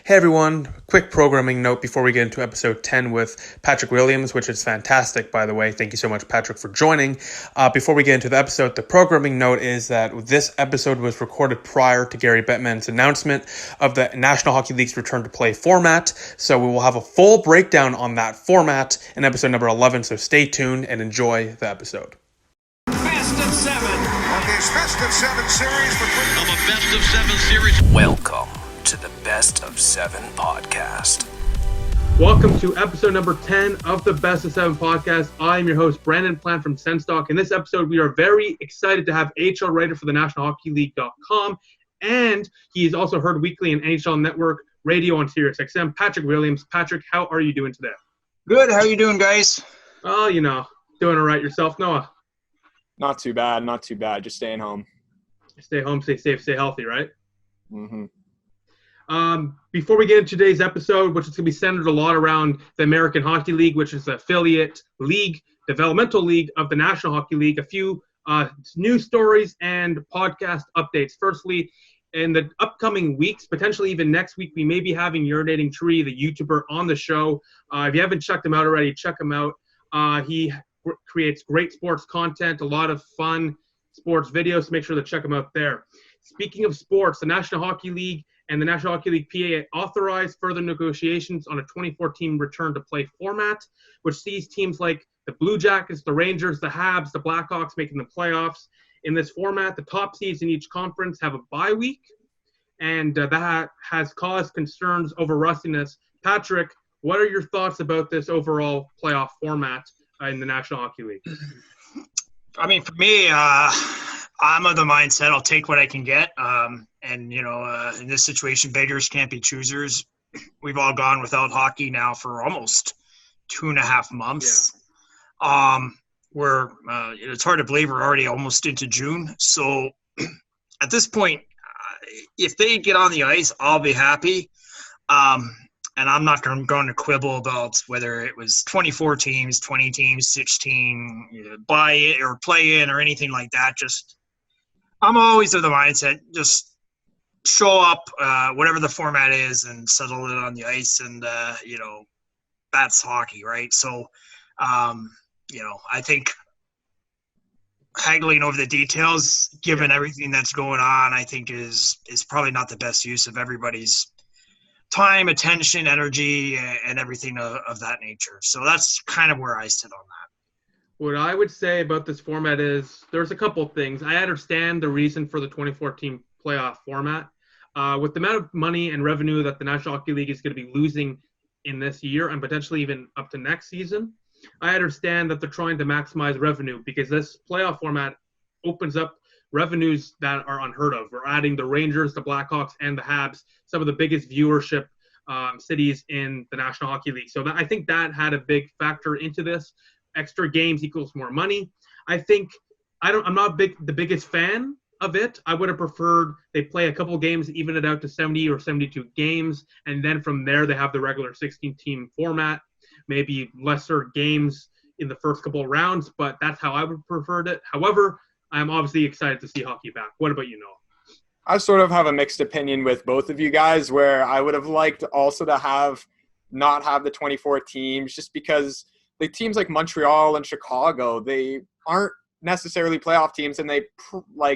Hey everyone, quick programming note before we get into episode 10 with Patrick Williams, which is fantastic, by the way. Thank you so much, Patrick, for joining. Before we get into the episode, the programming note is that this episode was recorded prior to Gary Bettman's announcement of the National Hockey League's return to play format. So we will have a full breakdown on that format in episode number 11. So stay tuned and enjoy the episode. Best of seven. On this best of seven series Of a best of seven series. Welcome to the Best of Seven podcast. Welcome to episode number 10 of the Best of Seven podcast. I am your host, Brandon Plant from SENS. In this episode, we are very excited to have AHL writer for the National Hockey League.com, and he is also heard weekly in NHL Network Radio on SiriusXM, Patrick Williams. Patrick, how are you doing today? Good. How are you doing, guys? Oh, doing all right yourself, Noah? Not too bad. Just staying home. Stay home, stay safe, stay healthy, right? Mm-hmm. Before we get into today's episode, which is going to be centered a lot around the American Hockey League, which is the affiliate league, developmental league of the National Hockey League, a few news stories and podcast updates. Firstly, in the upcoming weeks, potentially even next week, we may be having Urinating Tree, the YouTuber, on the show. If you haven't checked him out already, check him out. He creates great sports content, a lot of fun sports videos, so make sure to check him out there. Speaking of sports, the National Hockey League and the National Hockey League PA authorized further negotiations on a 24-team return-to-play format, which sees teams like the Blue Jackets, the Rangers, the Habs, the Blackhawks making the playoffs. In this format, the top seeds in each conference have a bye week, and that has caused concerns over rustiness. Patrick, what are your thoughts about this overall playoff format in the National Hockey League? I mean, for me, I'm of the mindset I'll take what I can get. In this situation, beggars can't be choosers. We've all gone without hockey now for almost 2.5 months. Yeah. It's hard to believe we're already almost into June. So at this point, if they get on the ice, I'll be happy. And I'm not going to quibble about whether it was 24 teams, 20 teams, 16, buy it or play in or anything like that. Just, I'm always of the mindset, just show up, whatever the format is, and settle it on the ice. And, that's hockey, right? So, I think haggling over the details, given everything that's going on, I think is probably not the best use of everybody's time, attention, energy, and everything of that nature. So that's kind of where I sit on that. What I would say about this format is there's a couple of things. I understand the reason for the 24-team playoff format. With the amount of money and revenue that the National Hockey League is going to be losing in this year and potentially even up to next season, I understand that they're trying to maximize revenue because this playoff format opens up revenues that are unheard of. We're adding the Rangers, the Blackhawks, and the Habs, some of the biggest viewership cities in the National Hockey League. So I think that had a big factor into this. Extra games equals more money. I'm not the biggest fan of it. I would have preferred they play a couple games, even it out to 70 or 72 games, and then from there they have the regular 16-team format, maybe lesser games in the first couple of rounds, but that's how I would have preferred it. However, I'm obviously excited to see hockey back. What about you, Noah? I sort of have a mixed opinion with both of you guys, where I would have liked also to not have the 24 teams, just because the teams like Montreal and Chicago, they aren't necessarily playoff teams, and they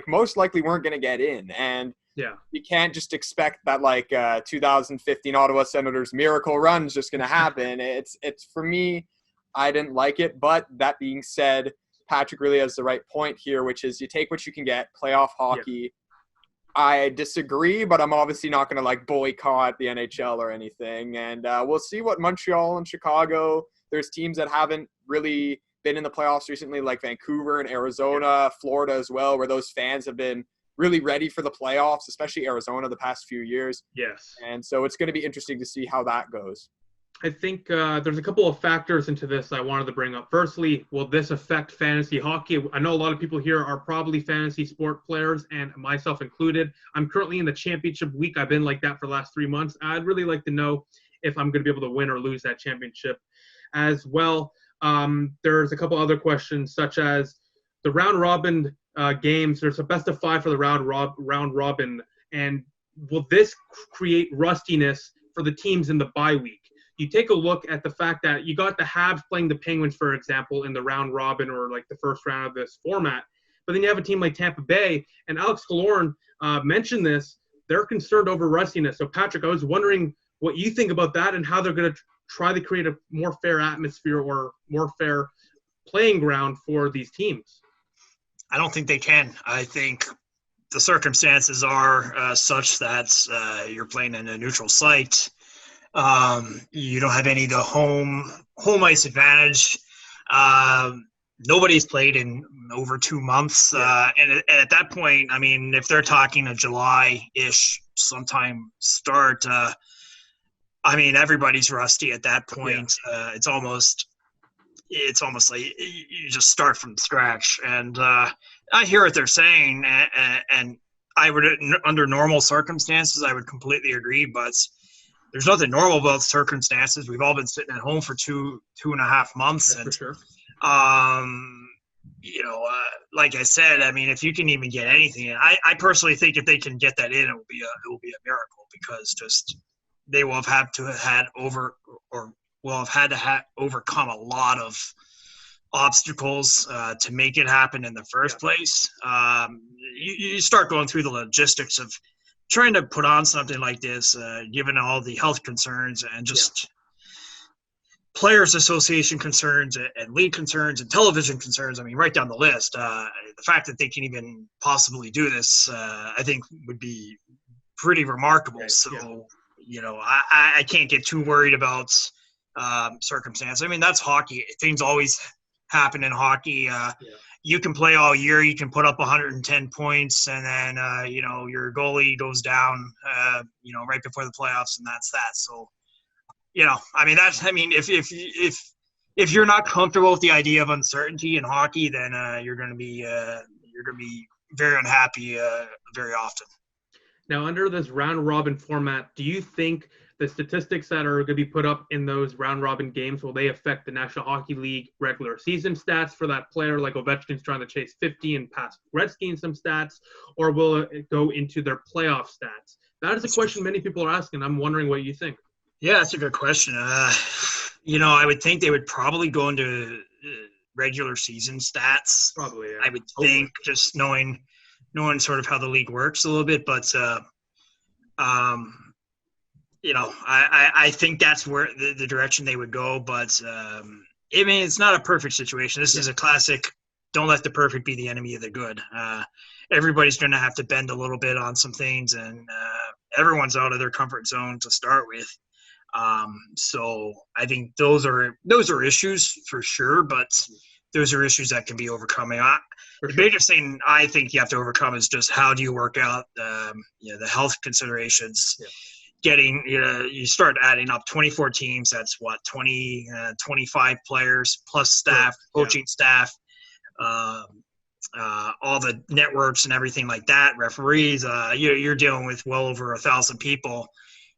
most likely weren't going to get in. And you can't just expect that 2015 Ottawa Senators miracle run is just going to happen. It's for me, I didn't like it. But that being said, Patrick really has the right point here, which is you take what you can get, playoff hockey. Yeah. I disagree, but I'm obviously not going to boycott the NHL or anything. And we'll see what Montreal and Chicago, there's teams that haven't really been in the playoffs recently, like Vancouver and Arizona, Florida as well, where those fans have been really ready for the playoffs, especially Arizona the past few years. Yes. And so it's going to be interesting to see how that goes. I think there's a couple of factors into this I wanted to bring up. Firstly, will this affect fantasy hockey? I know a lot of people here are probably fantasy sport players, and myself included. I'm currently in the championship week. I've been like that for the last 3 months. I'd really like to know if I'm going to be able to win or lose that championship as well. There's a couple other questions, such as the round-robin games. There's a best of 5 for the round robin, and will this create rustiness for the teams in the bye week. You take a look at the fact that you got the Habs playing the Penguins, for example, in the round robin or like the first round of this format. But then you have a team like Tampa Bay, and Alex Killorn mentioned this. They're concerned over rustiness. So, Patrick, I was wondering what you think about that and how they're going to try to create a more fair atmosphere or more fair playing ground for these teams. I don't think they can. I think the circumstances are such that you're playing in a neutral site. You don't have any of the home ice advantage. Nobody's played in over 2 months. And at that point, I mean, if they're talking a July-ish sometime start, I mean, everybody's rusty at that point. It's almost like you just start from scratch. And I hear what they're saying, and I would, under normal circumstances, I would completely agree, but there's nothing normal about circumstances. We've all been sitting at home for two and a half months. That's and, for sure. Like I said, I mean, if you can even get anything in, I personally think if they can get that in, it will be a miracle, because just they will have had to overcome a lot of obstacles to make it happen in the first place. You start going through the logistics of trying to put on something like this, given all the health concerns and just players association concerns and league concerns and television concerns. I mean, right down the list. The fact that they can even possibly do this, I think would be pretty remarkable. Right. So, I can't get too worried about circumstance. I mean, that's hockey. Things always happen in hockey. You can play all year. You can put up 110 points, and then, your goalie goes down, right before the playoffs, and that's that. So, if you're not comfortable with the idea of uncertainty in hockey, then you're going to be very unhappy very often. Now, under this round-robin format, do you think the statistics that are going to be put up in those round-robin games, will they affect the National Hockey League regular season stats for that player, like Ovechkin's trying to chase 50 and pass Gretzky in some stats, or will it go into their playoff stats? That is a question many people are asking. I'm wondering what you think. Yeah, that's a good question. I would think they would probably go into regular season stats. Probably, yeah. I would think, just knowing sort of how the league works a little bit, but I think that's where the direction they would go. But it's not a perfect situation. This is a classic. Don't let the perfect be the enemy of the good. Everybody's going to have to bend a little bit on some things, and everyone's out of their comfort zone to start with. So I think those are issues for sure, but those are issues that can be overcome. The biggest thing I think you have to overcome is just how do you work out the health considerations. Getting you start adding up 24 teams. That's 25 players plus staff, coaching staff, all the networks and everything like that. Referees, you're dealing with well over 1,000 people.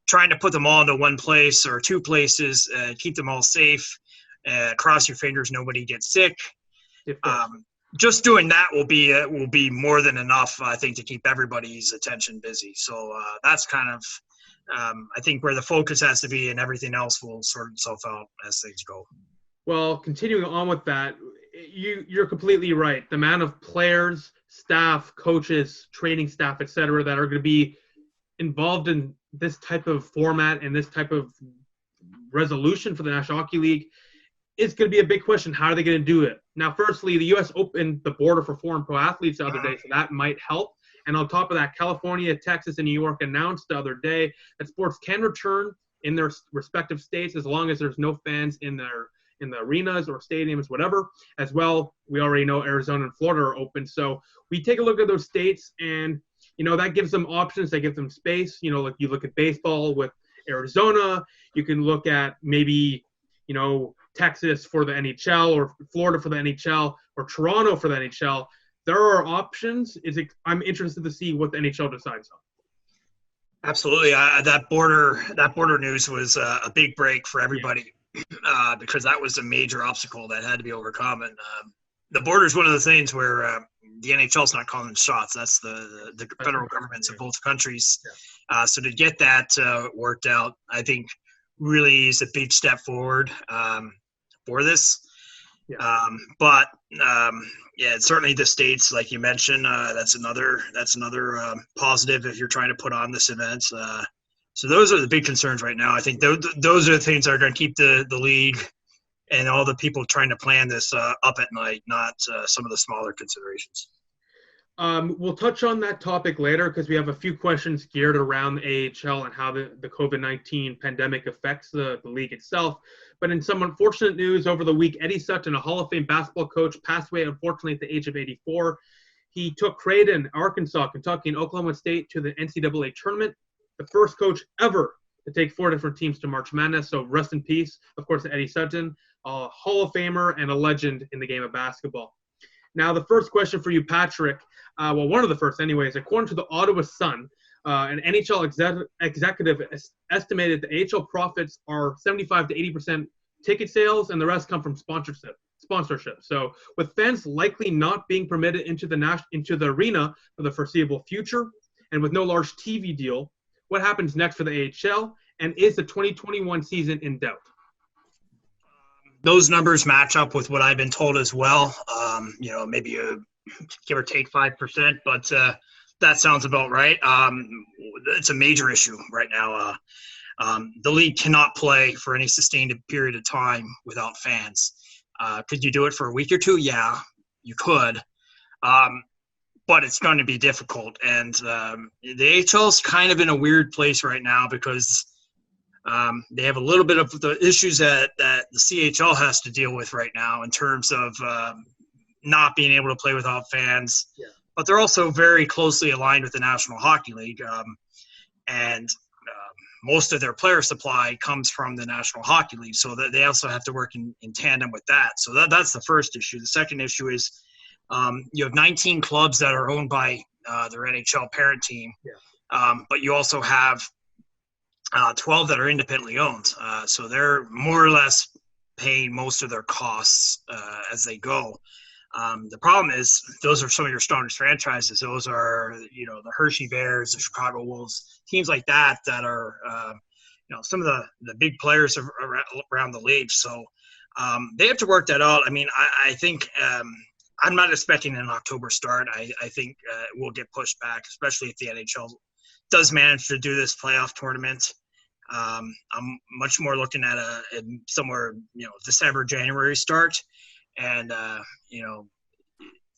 Trying to put them all into one place or two places, keep them all safe, cross your fingers nobody gets sick. Just doing that will be more than enough, I think, to keep everybody's attention busy. So that's kind of, I think, where the focus has to be, and everything else will sort itself out as things go. Well, continuing on with that, you're completely right. The amount of players, staff, coaches, training staff, et cetera, that are going to be involved in this type of format and this type of resolution for the National Hockey League is going to be a big question. How are they going to do it? Now, firstly, the U.S. opened the border for foreign pro athletes the other day, so that might help. And on top of that, California, Texas, and New York announced the other day that sports can return in their respective states as long as there's no fans in the arenas or stadiums, whatever. As well, we already know Arizona and Florida are open. So we take a look at those states, and that gives them options. That gives them space. Like you look at baseball with Arizona. You can look at maybe, Texas for the NHL, or Florida for the NHL, or Toronto for the NHL. There are options. I'm interested to see what the NHL decides on. Absolutely. That border news was a big break for everybody, because that was a major obstacle that had to be overcome. And the border is one of the things where the NHL is not calling shots. That's the federal governments of both countries. So to get that worked out, I think really is a big step forward for this. Yeah. Certainly the States, like you mentioned, that's another positive if you're trying to put on this event. So those are the big concerns right now. I think those are the things that are going to keep the league and all the people trying to plan this up at night, not some of the smaller considerations. We'll touch on that topic later because we have a few questions geared around the AHL and how the COVID-19 pandemic affects the league itself. But in some unfortunate news, over the week, Eddie Sutton, a Hall of Fame basketball coach, passed away, unfortunately, at the age of 84. He took Creighton, Arkansas, Kentucky, and Oklahoma State to the NCAA tournament, the first coach ever to take 4 different teams to March Madness. So rest in peace, of course, to Eddie Sutton, a Hall of Famer and a legend in the game of basketball. Now, the first question for you, Patrick, one of the first anyways, according to the Ottawa Sun, an NHL executive estimated the AHL profits are 75 to 80% ticket sales, and the rest come from sponsorship. So with fans likely not being permitted into the arena for the foreseeable future, and with no large TV deal, what happens next for the AHL, and is the 2021 season in doubt? Those numbers match up with what I've been told as well. Maybe give or take 5%, but that sounds about right. It's a major issue right now. The league cannot play for any sustained period of time without fans. Could you do it for a week or two? Yeah, you could. But it's going to be difficult. And the AHL is kind of in a weird place right now because they have a little bit of the issues that the CHL has to deal with right now in terms of not being able to play without fans. Yeah. But they're also very closely aligned with the National Hockey League. Most of their player supply comes from the National Hockey League. So that they also have to work in tandem with that. So that's the first issue. The second issue is you have 19 clubs that are owned by their NHL parent team. Yeah. But you also have 12 that are independently owned. So they're more or less paying most of their costs as they go. The problem is those are some of your strongest franchises. Those are, the Hershey Bears, the Chicago Wolves, teams like that are, some of the big players around the league. So they have to work that out. I mean, I think I'm not expecting an October start. I think it will get pushed back, especially if the NHL does manage to do this playoff tournament. I'm much more looking at somewhere, December, January start. And,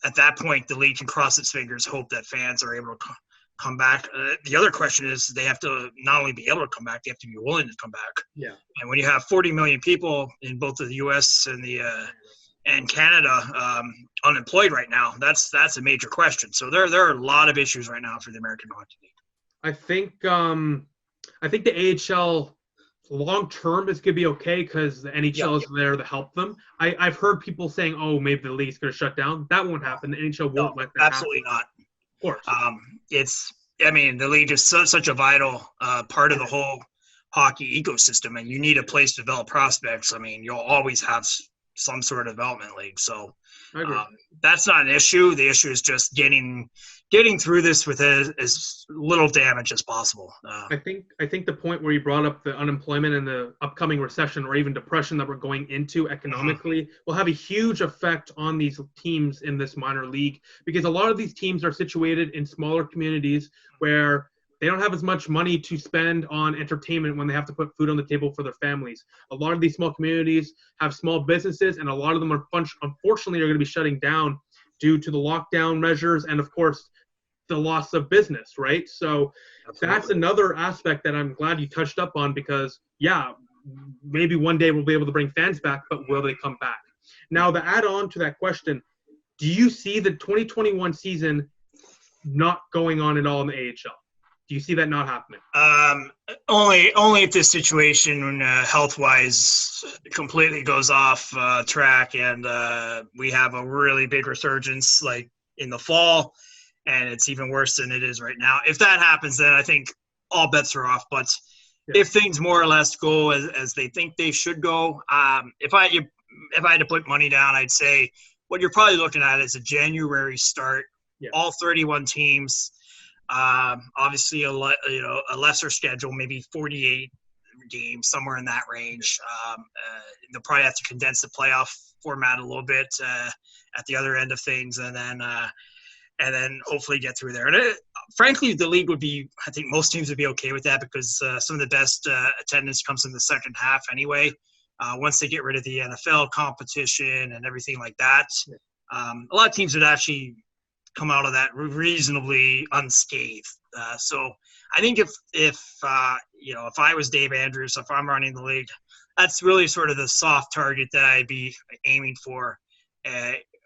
at that point, the league can cross its fingers, hope that fans are able to come back. The other question is they have to not only be able to come back, they have to be willing to come back. Yeah. And when you have 40 million people in both the U.S. and Canada unemployed right now, that's a major question. So there are a lot of issues right now for the American Hockey League. I think the AHL long term is going to be okay because the NHL is there to help them. I've heard people saying, "Oh, maybe the league's going to shut down." That won't happen. The NHL won't let that absolutely happen. Not. Of course. The league is such a vital part of the whole hockey ecosystem, and you need a place to develop prospects. I mean, you'll always have some sort of development league. So that's not an issue. The issue is just getting through this with as little damage as possible. I think the point where you brought up the unemployment and the upcoming recession or even depression that we're going into economically will have a huge effect on these teams in this minor league, because a lot of these teams are situated in smaller communities where they don't have as much money to spend on entertainment when they have to put food on the table for their families. A lot of these small communities have small businesses, and a lot of them are unfortunately are going to be shutting down due to the lockdown measures and, of course, the loss of business, right? So that's another aspect that I'm glad you touched up on, because, maybe one day we'll be able to bring fans back, but will they come back? Now, to add on to that question, do you see the 2021 season not going on at all in the AHL? Do you see that not happening? Only if this situation health-wise completely goes off track and we have a really big resurgence like in the fall, and it's even worse than it is right now. If that happens, then I think all bets are off. But if things more or less go as they think they should go, if I had to put money down, I'd say what you're probably looking at is a January start, all 31 teams. Obviously, a lesser schedule, maybe 48 games, somewhere in that range. They'll probably have to condense the playoff format a little bit at the other end of things, and then hopefully get through there. And frankly, the league would be, I think most teams would be okay with that, because some of the best attendance comes in the second half anyway. Once they get rid of the NFL competition and everything like that, a lot of teams would actually come out of that reasonably unscathed. So I think if I was Dave Andrews, if I'm running the league, that's really sort of the soft target that I'd be aiming for,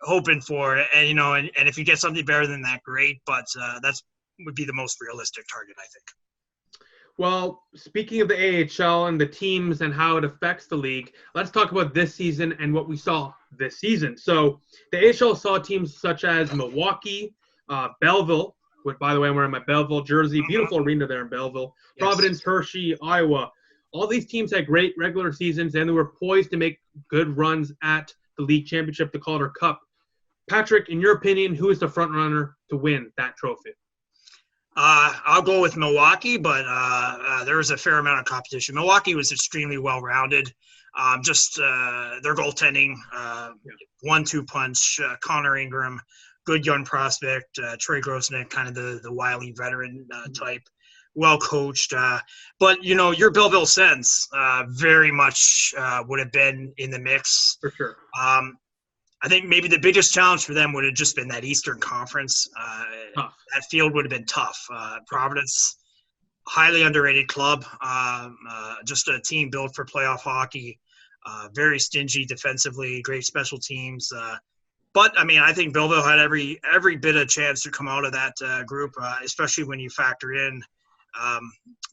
hoping for. And, and if you get something better than that, great. But that's would be the most realistic target, I think. Well, speaking of the AHL and the teams and how it affects the league, let's talk about this season and what we saw this season. So the AHL saw teams such as Milwaukee, Belleville, which, by the way, I'm wearing my Belleville jersey. Beautiful arena there in Belleville. Yes. Providence, Hershey, Iowa. All these teams had great regular seasons, and they were poised to make good runs at the league championship, the Calder Cup. Patrick, in your opinion, who is the front runner to win that trophy? I'll go with Milwaukee, but there was a fair amount of competition. Milwaukee was extremely well-rounded. Their goaltending, 1-2 punch, Connor Ingram, good young prospect, Trey Grosnick, kind of the wily veteran type, well-coached. But, your Belleville Sens very much would have been in the mix. For sure. I think maybe the biggest challenge for them would have just been that Eastern Conference. That field would have been tough. Providence, highly underrated club, just a team built for playoff hockey, very stingy defensively, great special teams. But, I think Belleville had every bit of chance to come out of that group, especially when you factor in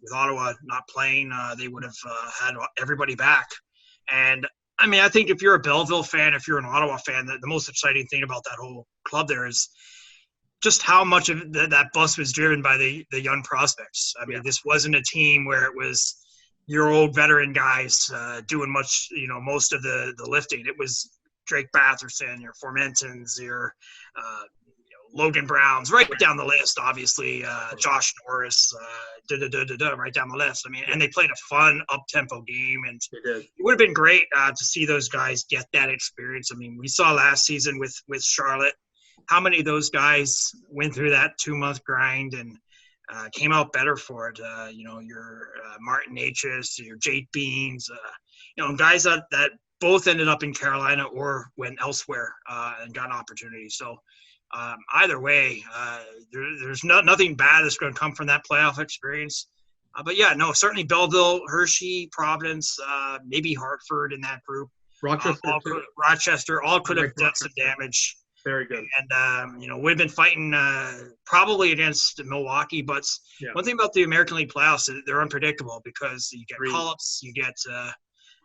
with Ottawa not playing, they would have had everybody back. And I think if you're a Belleville fan, if you're an Ottawa fan, the most exciting thing about that whole club there is just how much of that bus was driven by the young prospects. This wasn't a team where it was your old veteran guys doing much, most of the lifting. It was Drake Batherson, your Formentons, your Logan Browns, right down the list, obviously, Josh Norris, right down the list. And they played a fun, up-tempo game, and it would have been great to see those guys get that experience. We saw last season with Charlotte, how many of those guys went through that 2-month grind and came out better for it. Your Martin H's, your Jake Beans, guys that both ended up in Carolina or went elsewhere and got an opportunity. So, either way, there's nothing bad that's going to come from that playoff experience. Certainly Belleville, Hershey, Providence, maybe Hartford in that group. Rochester all could have done some damage. Very good. And, we've been fighting probably against Milwaukee, but one thing about the American League playoffs, they're unpredictable because you get call-ups, you get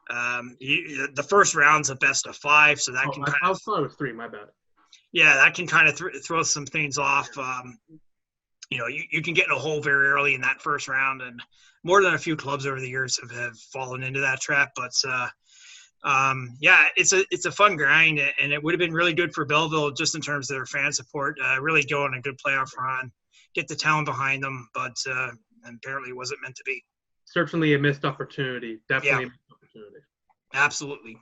the first round's a best of 5, so that can kind of – I thought it was 3, my bad. Yeah, that can kind of throw some things off. You can get in a hole very early in that first round, and more than a few clubs over the years have fallen into that trap. But it's a fun grind, and it would have been really good for Belleville just in terms of their fan support. Really go on a good playoff run, get the talent behind them, but apparently it wasn't meant to be. Certainly a missed opportunity. Definitely a missed opportunity. Absolutely.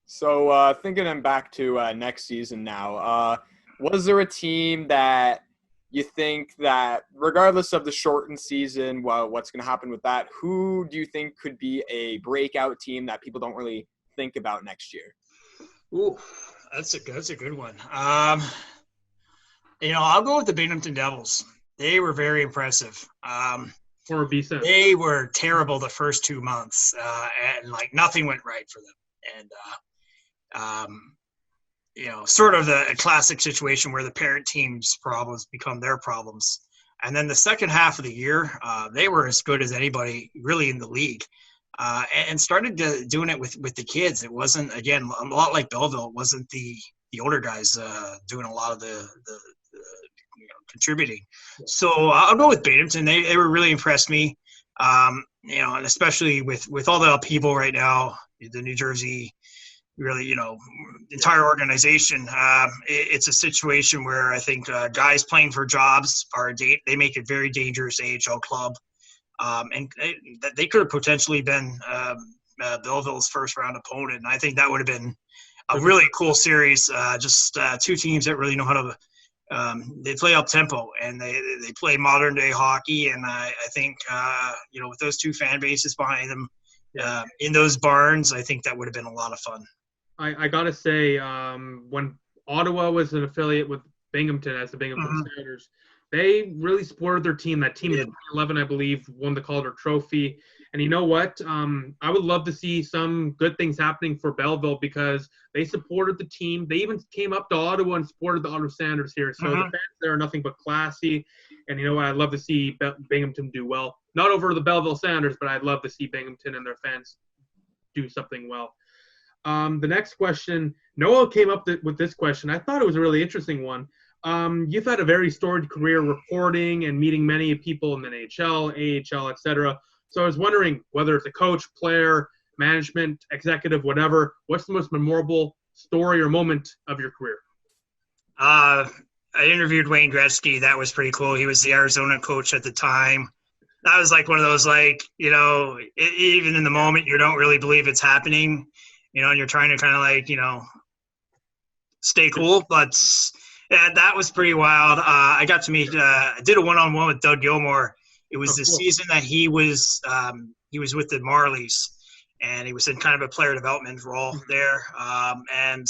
So thinking them back to next season now, was there a team that you think that regardless of the shortened season, what's going to happen with that, who do you think could be a breakout team that people don't really think about next year? Ooh, that's a good one. I'll go with the Binghamton Devils. They were very impressive. Former BSEN. They were terrible the first 2 months, and nothing went right for them. And sort of a classic situation where the parent team's problems become their problems. And then the second half of the year, they were as good as anybody really in the league, and started doing it with the kids. It wasn't, again, a lot like Belleville. It wasn't the older guys doing a lot of the contributing. So I'll go with Binghamton. They were really impressed me, and especially with all the upheaval right now, the New Jersey really, entire organization. It's a situation where I think guys playing for jobs they make a very dangerous AHL club, and they could have potentially been Belleville's first round opponent. And I think that would have been a really cool series. Just two teams that really know how to. They play up tempo and they play modern day hockey. And I think with those two fan bases behind them in those barns, I think that would have been a lot of fun. I gotta say, when Ottawa was an affiliate with Binghamton as the Binghamton Sounders, they really supported their team. That team in 2011, I believe, won the Calder Trophy. And you know what? I would love to see some good things happening for Belleville because they supported the team. They even came up to Ottawa and supported the Ottawa Sounders here. So the fans there are nothing but classy. And you know what? I'd love to see Binghamton do well. Not over the Belleville Sounders, but I'd love to see Binghamton and their fans do something well. The next question, Noah came up with this question. I thought it was a really interesting one. You've had a very storied career reporting and meeting many people in the NHL, AHL, etc. So I was wondering whether it's a coach, player, management, executive, whatever, what's the most memorable story or moment of your career? I interviewed Wayne Gretzky. That was pretty cool. He was the Arizona coach at the time. That was like one of those, even in the moment, you don't really believe it's happening, and you're trying to kind of stay cool. But yeah, that was pretty wild. I got to meet, I did a one-on-one with Doug Gilmour. It was the season that he was with the Marlies, and he was in kind of a player development role there, and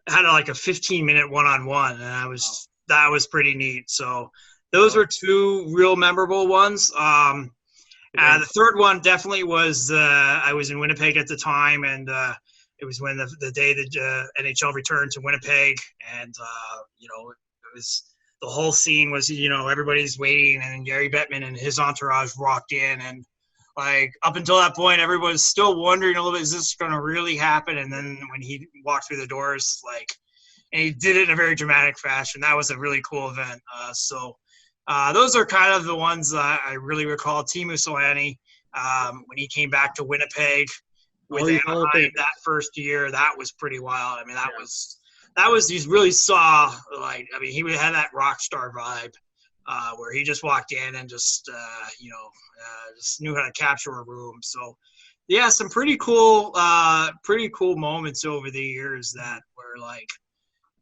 had a 15-minute one-on-one, and that was pretty neat. So those were two real memorable ones. The third one definitely was I was in Winnipeg at the time, and it was when the day that NHL returned to Winnipeg, and it was. The whole scene was, everybody's waiting, and Gary Bettman and his entourage walked in, and up until that point, everyone was still wondering a little bit, is this going to really happen? And then when he walked through the doors, and he did it in a very dramatic fashion. That was a really cool event. So those are kind of the ones that I really recall. Teemu Selanne, when he came back to Winnipeg with Anaheim that first year, that was pretty wild. I mean, you really saw, he had that rock star vibe where he just walked in and just knew how to capture a room. So, yeah, some pretty cool moments over the years that were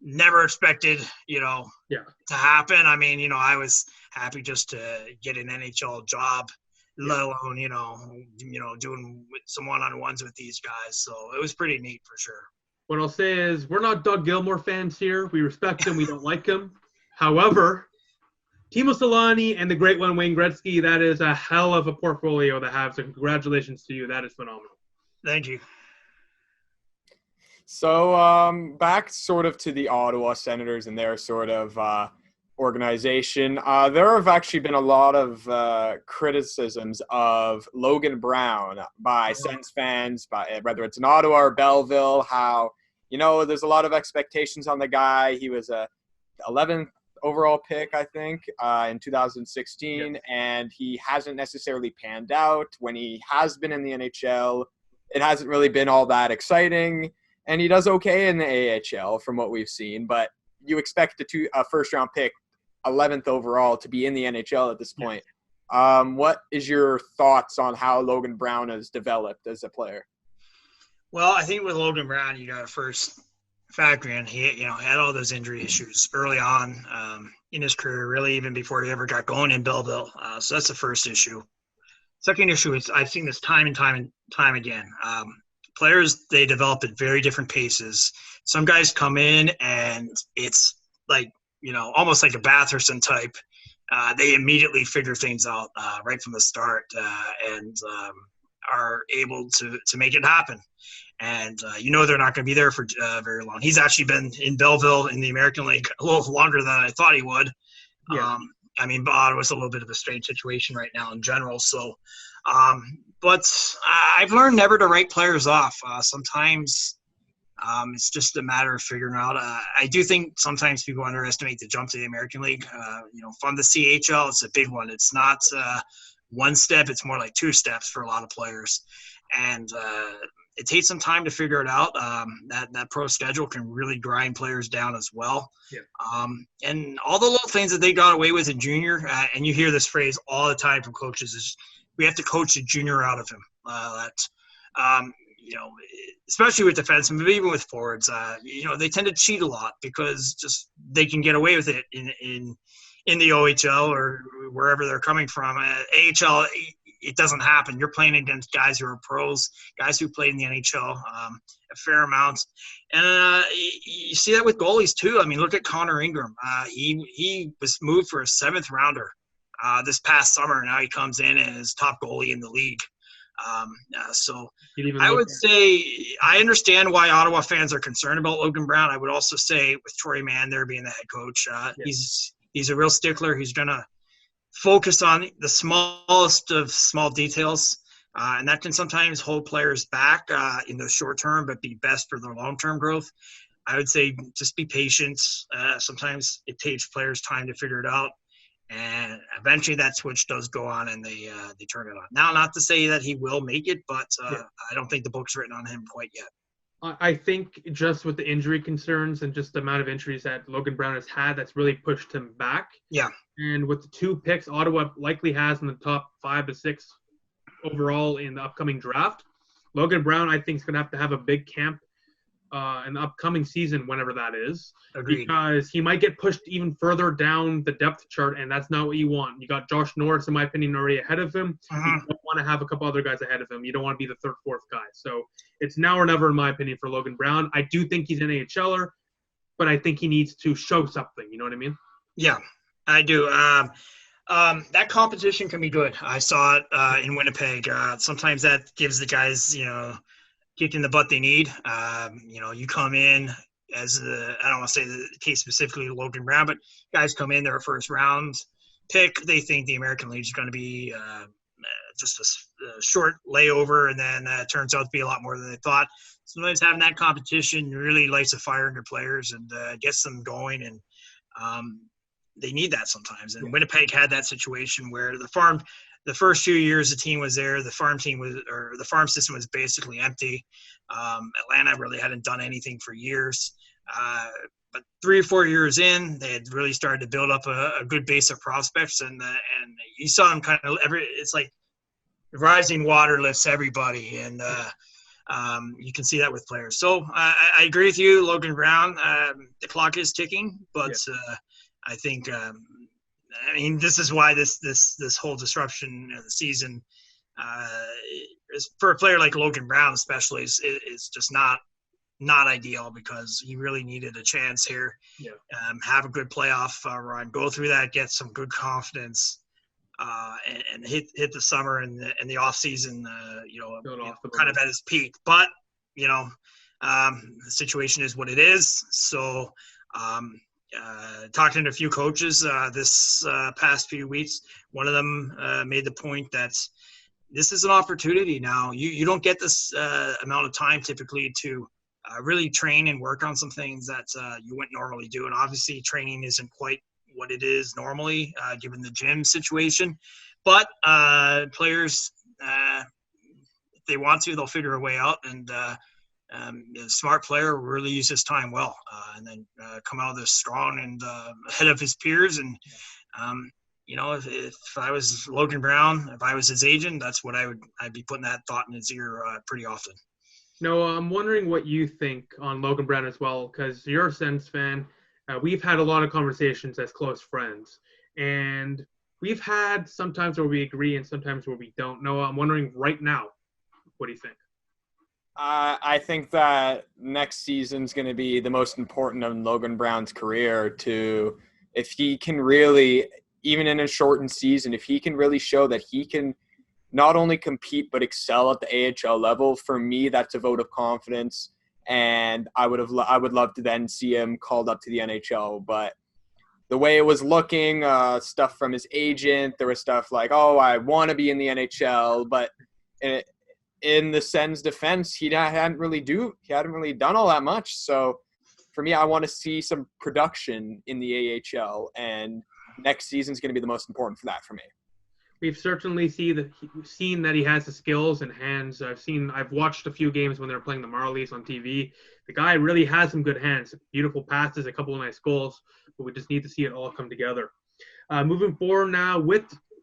never expected, to happen. I mean, I was happy just to get an NHL job, let alone, doing some one-on-ones with these guys. So it was pretty neat for sure. What I'll say is we're not Doug Gilmour fans here. We respect him. We don't like him. However, Teemu Selanne and the great one, Wayne Gretzky, that is a hell of a portfolio to have. So congratulations to you. That is phenomenal. Thank you. So back sort of to the Ottawa Senators and their sort of organization. There have actually been a lot of criticisms of Logan Brown by SENS fans, by whether it's in Ottawa or Belleville, how, there's a lot of expectations on the guy. He was a 11th overall pick, I think, in 2016, and he hasn't necessarily panned out. When he has been in the NHL, it hasn't really been all that exciting, and he does okay in the AHL from what we've seen, but you expect a first-round pick, 11th overall, to be in the NHL at this point. What is your thoughts on how Logan Brown has developed as a player? Well, I think with Logan Brown, you got to first factor in he had all those injury issues early on in his career, really even before he ever got going in Belleville. So that's the first issue. Second issue is I've seen this time and time again. Players, they develop at very different paces. Some guys come in and it's almost like a Batherson type. They immediately figure things out right from the start and are able to make it happen. And they're not going to be there for very long. He's actually been in Belleville in the American League a little longer than I thought he would. Yeah. Ottawa's a little bit of a strange situation right now in general. So, but I've learned never to write players off. Sometimes it's just a matter of figuring out. I do think sometimes people underestimate the jump to the American League. From the CHL, it's a big one. It's not one step. It's more like two steps for a lot of players. And it takes some time to figure it out. That pro schedule can really grind players down as well. Yeah. And all the little things that they got away with in junior, and you hear this phrase all the time from coaches, is we have to coach the junior out of him. Especially with defensemen, but even with forwards, they tend to cheat a lot because just they can get away with it in the OHL or wherever they're coming from. AHL, it doesn't happen. You're playing against guys who are pros, guys who played in the NHL a fair amount. And you see that with goalies too. I mean, look at Connor Ingram. He was moved for a 7th rounder this past summer. Now he comes in and is top goalie in the league. So I would say I understand why Ottawa fans are concerned about Logan Brown. I would also say with Troy Mann there being the head coach, he's a real stickler. He's going to focus on the smallest of small details, and that can sometimes hold players back in the short term, but be best for their long-term growth. I would say just be patient. Sometimes it takes players time to figure it out. And eventually that switch does go on and they turn it on. Now, not to say that he will make it, but I don't think the book's written on him quite yet. I think just with the injury concerns and just the amount of injuries that Logan Brown has had, that's really pushed him back. Yeah. And with the 2 picks Ottawa likely has in the top 5 to 6 overall in the upcoming draft, Logan Brown, I think, is going to have a big camp in the upcoming season, whenever that is. Agreed. Because he might get pushed even further down the depth chart, and that's not what you want. You got Josh Norris, in my opinion, already ahead of him. You don't want to have a couple other guys ahead of him. You don't want to be the 3rd, 4th guy. So it's now or never, in my opinion, for Logan Brown. I do think he's an AHLer, but I think he needs to show something. You know what I mean? Yeah, I do. That competition can be good. I saw it in Winnipeg. Sometimes that gives the guys, kick in the butt they need. You come in as I don't want to say the case specifically Logan Brown, but guys come in, they're a 1st round pick. They think the American League is going to be just a short layover, and then it turns out to be a lot more than they thought. Sometimes having that competition really lights a fire under players and gets them going, and they need that sometimes. And Winnipeg had that situation where the first few years the team was there, the farm system was basically empty. Atlanta really hadn't done anything for years. But 3 or 4 years in, they had really started to build up a good base of prospects, and you saw them kind of it's like rising water lifts everybody, and you can see that with players. So I agree with you, Logan Brown. The clock is ticking, but I think this is why this whole disruption of the season is for a player like Logan Brown especially is just not ideal, because he really needed a chance here. Have a good playoff run, go through that, get some good confidence, and hit the summer and the off season kind of at his peak. But the situation is what it is. So talking to a few coaches this past few weeks, one of them made the point that this is an opportunity now. You don't get this amount of time typically to really train and work on some things that you wouldn't normally do. And obviously training isn't quite what it is normally given the gym situation. But players, if they want to, they'll figure a way out. And a smart player will really use his time well and then come out of this strong and ahead of his peers. And, if I was Logan Brown, if I was his agent, that's what I'd be putting that thought in his ear pretty often. No, I'm wondering what you think on Logan Brown as well, because you're a SENS fan. We've had a lot of conversations as close friends, and we've had sometimes where we agree and sometimes where we don't. Noah, I'm wondering right now, what do you think? I think that next season's going to be the most important in Logan Brown's career if he can really, even in a shortened season, if he can really show that he can not only compete but excel at the AHL level. For me, that's a vote of confidence, and I would love to then see him called up to the NHL. But the way it was looking, stuff from his agent, there was stuff like, "Oh, I want to be in the NHL," but in the Sens' defense, he hadn't really done all that much. So for me, I want to see some production in the AHL, and next season is going to be the most important for that for me. We've certainly seen that he has the skills and hands. I've watched a few games when they're playing the Marlies on TV. The guy really has some good hands, beautiful passes, a couple of nice goals, but we just need to see it all come together. Moving forward now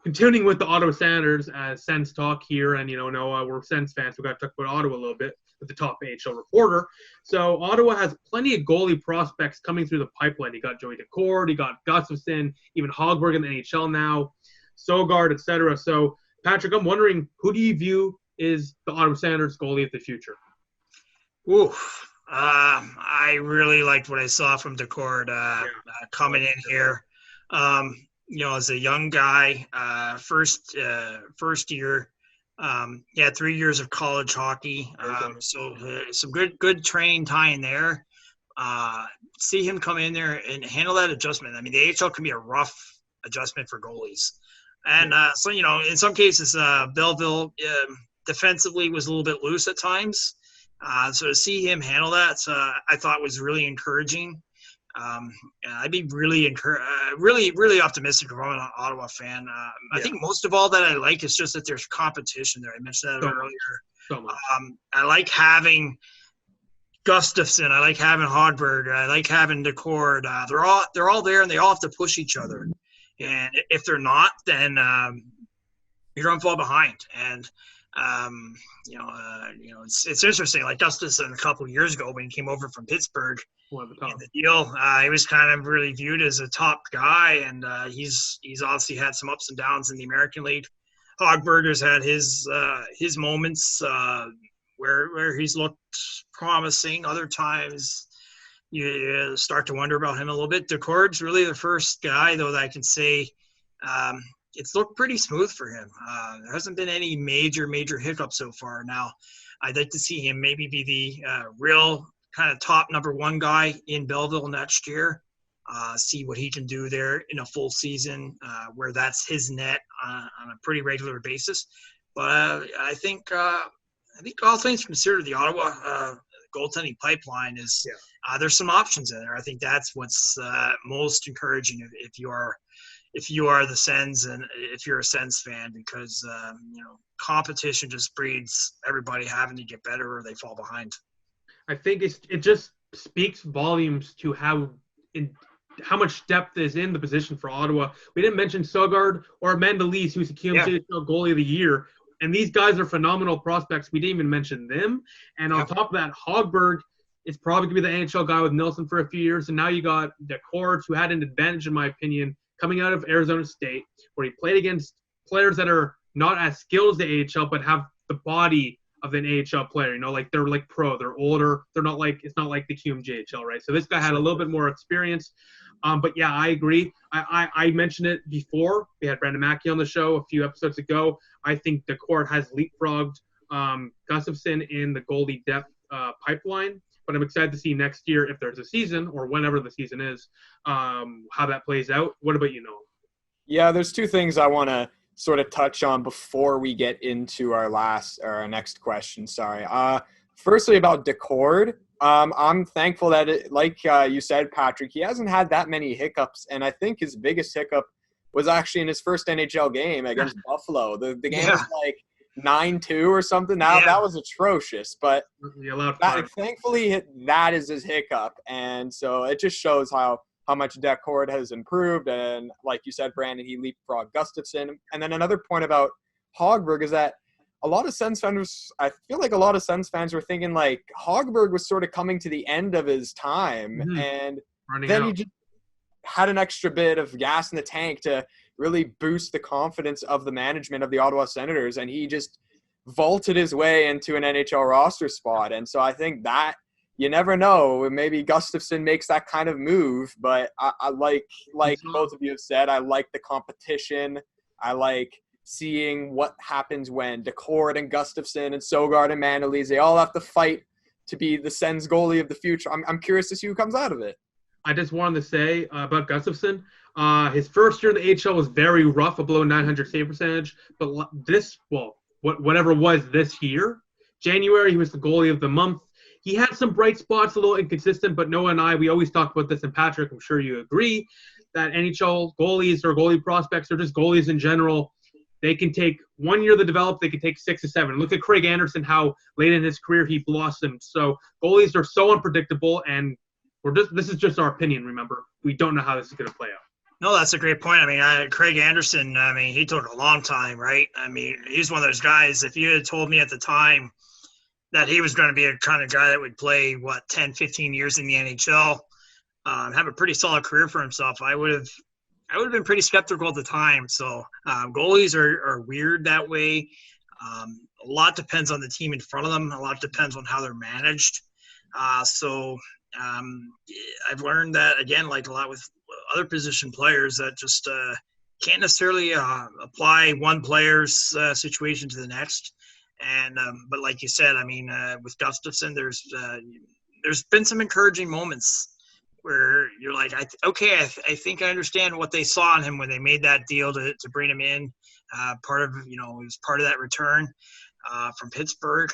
continuing with the Ottawa Senators as Sens talk here, and Noah, we're Sens fans, so we've got to talk about Ottawa a little bit with the top AHL reporter. So Ottawa has plenty of goalie prospects coming through the pipeline. You got Joey Decord, you got Gustafsson, even Hogberg in the NHL now, Sogard, etc. So, Patrick, I'm wondering, who do you view is the Ottawa Senators goalie of the future? I really liked what I saw from Decord coming in here. As a young guy, first year, he had 3 years of college hockey. So some good training time there. See him come in there and handle that adjustment. I mean, the AHL can be a rough adjustment for goalies. And so, in some cases, Belleville defensively was a little bit loose at times. So to see him handle that, I thought was really encouraging. I'd be really optimistic if I'm an Ottawa fan. I think most of all that I like is just that there's competition there. I mentioned that earlier. I like having Gustafsson. I like having Hodberg. I like having Decord. They're all there, and they all have to push each other. And if they're not, then you're going to fall behind. And it's interesting. Like Gustafsson a couple of years ago when he came over from Pittsburgh, in the deal, he was kind of really viewed as a top guy, and he's obviously had some ups and downs in the American League. Hogberger's had his moments where he's looked promising. Other times, you start to wonder about him a little bit. Decord's really the first guy, though, that I can say it's looked pretty smooth for him. There hasn't been any major hiccups so far. Now, I'd like to see him maybe be the real kind of top number one guy in Belleville next year. See what he can do there in a full season, where that's his net on a pretty regular basis. But I think all things considered, the Ottawa goaltending pipeline is there's some options in there. I think that's what's most encouraging if you are the Sens and if you're a Sens fan, because competition just breeds everybody having to get better or they fall behind. I think it just speaks volumes to how much depth is in the position for Ottawa. We didn't mention Sogard or Mandalise, who's the QMJHL goalie of the year. And these guys are phenomenal prospects. We didn't even mention them. And on top of that, Hogberg is probably going to be the NHL guy with Nelson for a few years. And now you got Decord, who had an advantage, in my opinion, coming out of Arizona State, where he played against players that are not as skilled as the AHL, but have the body of an AHL player. They're like pro. They're older. It's not like the QMJHL, right? So this guy had a little bit more experience. But yeah, I agree. I mentioned it before. We had Brandon Mackey on the show a few episodes ago. I think Decord has leapfrogged Gustafsson in the goalie depth pipeline. But I'm excited to see next year, if there's a season or whenever the season is, how that plays out. What about you, Noah? Yeah, there's two things I want to sort of touch on before we get into our next question. Sorry. Firstly, about Decord. I'm thankful that, like you said, Patrick, he hasn't had that many hiccups, and I think his biggest hiccup was actually in his first NHL game against Buffalo. The game was like 9-2 or something. That was atrocious, but thankfully that is his hiccup, and so it just shows how much Decord has improved. And like you said, Brandon, he leapfrogged Gustafsson. And then another point about Hogberg is that a lot of Sens fans, I feel like a lot of Sens fans were thinking like Hogberg was sort of coming to the end of his time, and then he just had an extra bit of gas in the tank to really boost the confidence of the management of the Ottawa Senators, and he just vaulted his way into an NHL roster spot. And so I think that you never know, maybe Gustafsson makes that kind of move, but I like both of you have said, I like the competition. I like seeing what happens when Decord and Gustafsson and Sogard and Mandalise, they all have to fight to be the Sens goalie of the future. I'm curious to see who comes out of it. I just wanted to say about Gustafsson, his first year in the AHL was very rough, a below 900 save percentage. But whatever was this year, January, he was the goalie of the month. He had some bright spots, a little inconsistent, but Noah and I, we always talk about this, and Patrick, I'm sure you agree, that NHL goalies or goalie prospects or just goalies in general, They can take 1 year to develop. They can take 6 to 7. Look at Craig Anderson, how late in his career he blossomed. So goalies are so unpredictable, and this is just our opinion, remember. We don't know how this is going to play out. No, that's a great point. I mean, Craig Anderson, he took a long time, right? I mean, he's one of those guys, if you had told me at the time that he was going to be a kind of guy that would play, 10, 15 years in the NHL, have a pretty solid career for himself, I would have been pretty skeptical at the time. So goalies are weird that way. A lot depends on the team in front of them. A lot depends on how they're managed. So I've learned that, again, like a lot with other position players, that just can't necessarily apply one player's situation to the next. And but like you said, I mean, with Gustafsson, there's been some encouraging moments where you're like, I think I understand what they saw in him when they made that deal to bring him in. He was part of that return from Pittsburgh.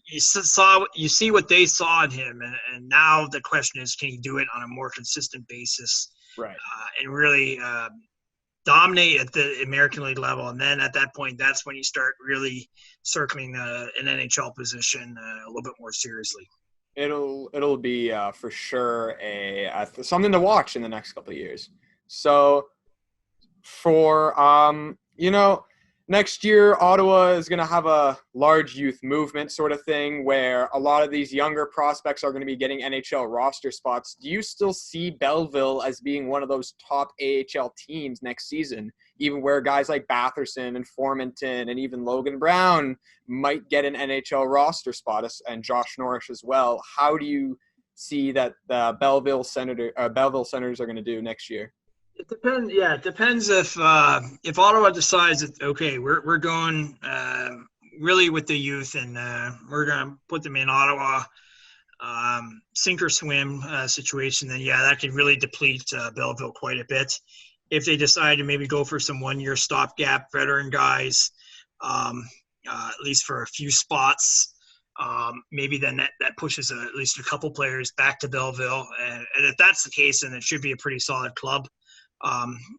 You see what they saw in him, and now the question is, can he do it on a more consistent basis, Right. And really dominate at the American League level? And then at that point, that's when you start really circling an NHL position a little bit more seriously. It'll be for sure something to watch in the next couple of years. So for next year, Ottawa is going to have a large youth movement sort of thing where a lot of these younger prospects are going to be getting NHL roster spots. Do you still see Belleville as being one of those top AHL teams next season, even where guys like Batherson and Formanton and even Logan Brown might get an NHL roster spot, and Josh Norris as well? How do you see that the Belleville Senators are going to do next year? It depends. Yeah, it depends if Ottawa decides that, okay, we're going really with the youth, and we're going to put them in Ottawa, sink or swim situation. Then that could really deplete Belleville quite a bit. If they decide to maybe go for some 1 year stopgap veteran guys, at least for a few spots, maybe then that pushes at least a couple players back to Belleville, and if that's the case, then it should be a pretty solid club.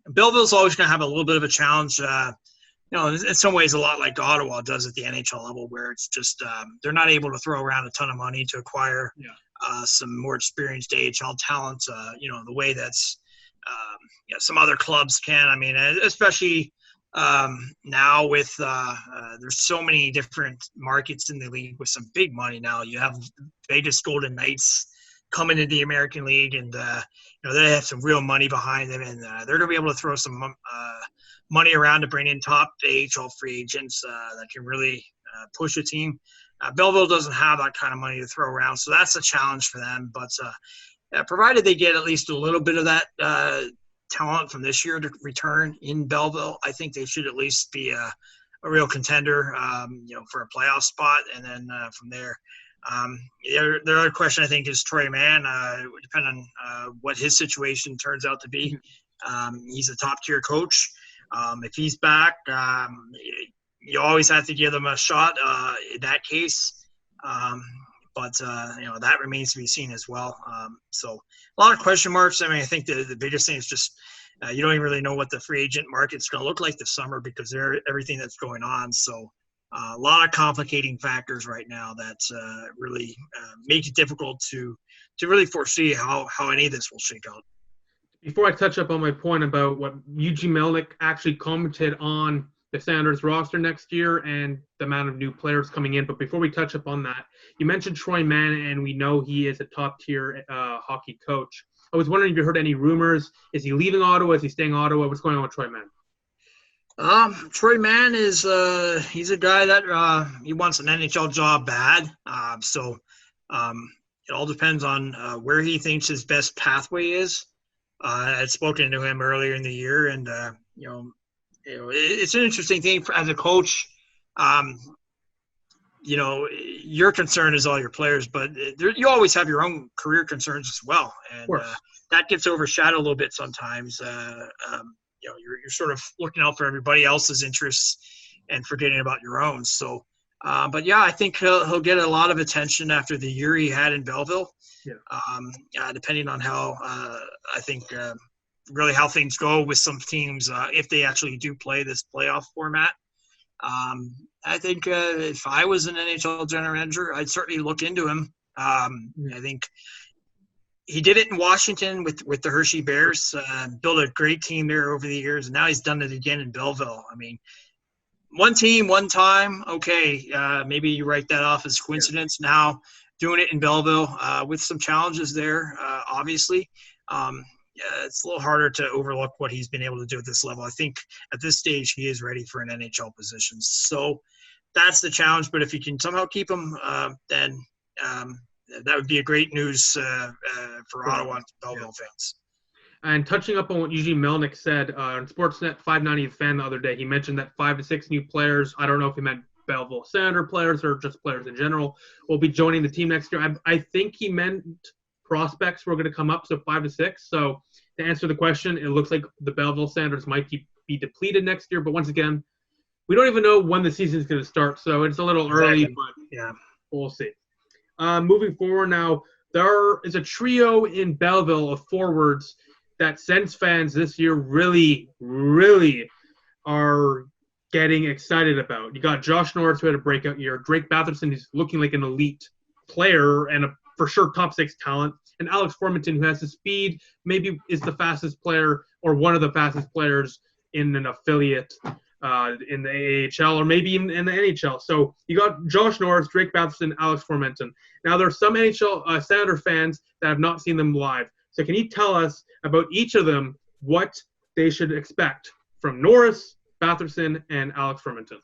Belleville's always going to have a little bit of a challenge, in some ways a lot like Ottawa does at the NHL level, where it's just they're not able to throw around a ton of money to acquire some more experienced AHL talent, the way that's some other clubs can. I mean, especially now with there's so many different markets in the league with some big money now. You have Vegas Golden Knights coming into the American League, and they have some real money behind them, and they're going to be able to throw some money around to bring in top AHL free agents that can really push a team. Belleville doesn't have that kind of money to throw around, so that's a challenge for them. But provided they get at least a little bit of that talent from this year to return in Belleville, I think they should at least be a real contender, for a playoff spot, and then from there. The other question, I think, is Troy Mann. Depending on what his situation turns out to be. He's a top-tier coach. If he's back, you always have to give them a shot in that case. But that remains to be seen as well. So a lot of question marks. I mean, I think the biggest thing is just you don't even really know what the free agent market's going to look like this summer because of everything that's going on. So a lot of complicating factors right now that really make it difficult to really foresee how any of this will shake out. Before I touch up on my point about what Eugene Melnick actually commented on the Senators roster next year and the amount of new players coming in, but before we touch up on that, you mentioned Troy Mann, and we know he is a top-tier hockey coach. I was wondering if you heard any rumors. Is he leaving Ottawa? Is he staying in Ottawa? What's going on with Troy Mann? Troy Mann is he's a guy that he wants an NHL job bad. So it all depends on where he thinks his best pathway is. I had spoken to him earlier in the year, and it's an interesting thing as a coach. Your concern is all your players, but you always have your own career concerns as well, and that gets overshadowed a little bit sometimes. You're sort of looking out for everybody else's interests and forgetting about your own. So, I think he'll get a lot of attention after the year he had in Belleville. Yeah. Depending on how I think really how things go with some teams if they actually do play this playoff format. I think if I was an NHL general manager, I'd certainly look into him. I think he did it in Washington with the Hershey Bears, built a great team there over the years, and now he's done it again in Belleville. I mean, one team, one time, okay, maybe you write that off as coincidence. Yeah. Now doing it in Belleville with some challenges there, obviously. It's a little harder to overlook what he's been able to do at this level. I think at this stage he is ready for an NHL position. So that's the challenge. But if you can somehow keep him, then that would be a great news for Ottawa and Belleville fans. And touching up on what Eugene Melnick said on Sportsnet 590 Fan the other day, he mentioned that 5 to 6 new players, I don't know if he meant Belleville Senator players or just players in general, will be joining the team next year. I think he meant prospects were going to come up, so 5 to 6. So to answer the question, it looks like the Belleville Senators might be depleted next year. But once again, we don't even know when the season is going to start, so it's a little early, but yeah, we'll see. Moving forward now, there is a trio in Belleville of forwards that SENS fans this year really, really are getting excited about. You got Josh Norris, who had a breakout year. Drake Batherson, who's looking like an elite player and a for sure top 6 talent. And Alex Formenton, who has the speed, maybe is the fastest player or one of the fastest players in an affiliate in the AHL or maybe even in the NHL. So you got Josh Norris, Drake Batherson, Alex Formenton. Now there are some NHL Senator fans that have not seen them live. So can you tell us about each of them what they should expect from Norris, Batherson, and Alex Formenton?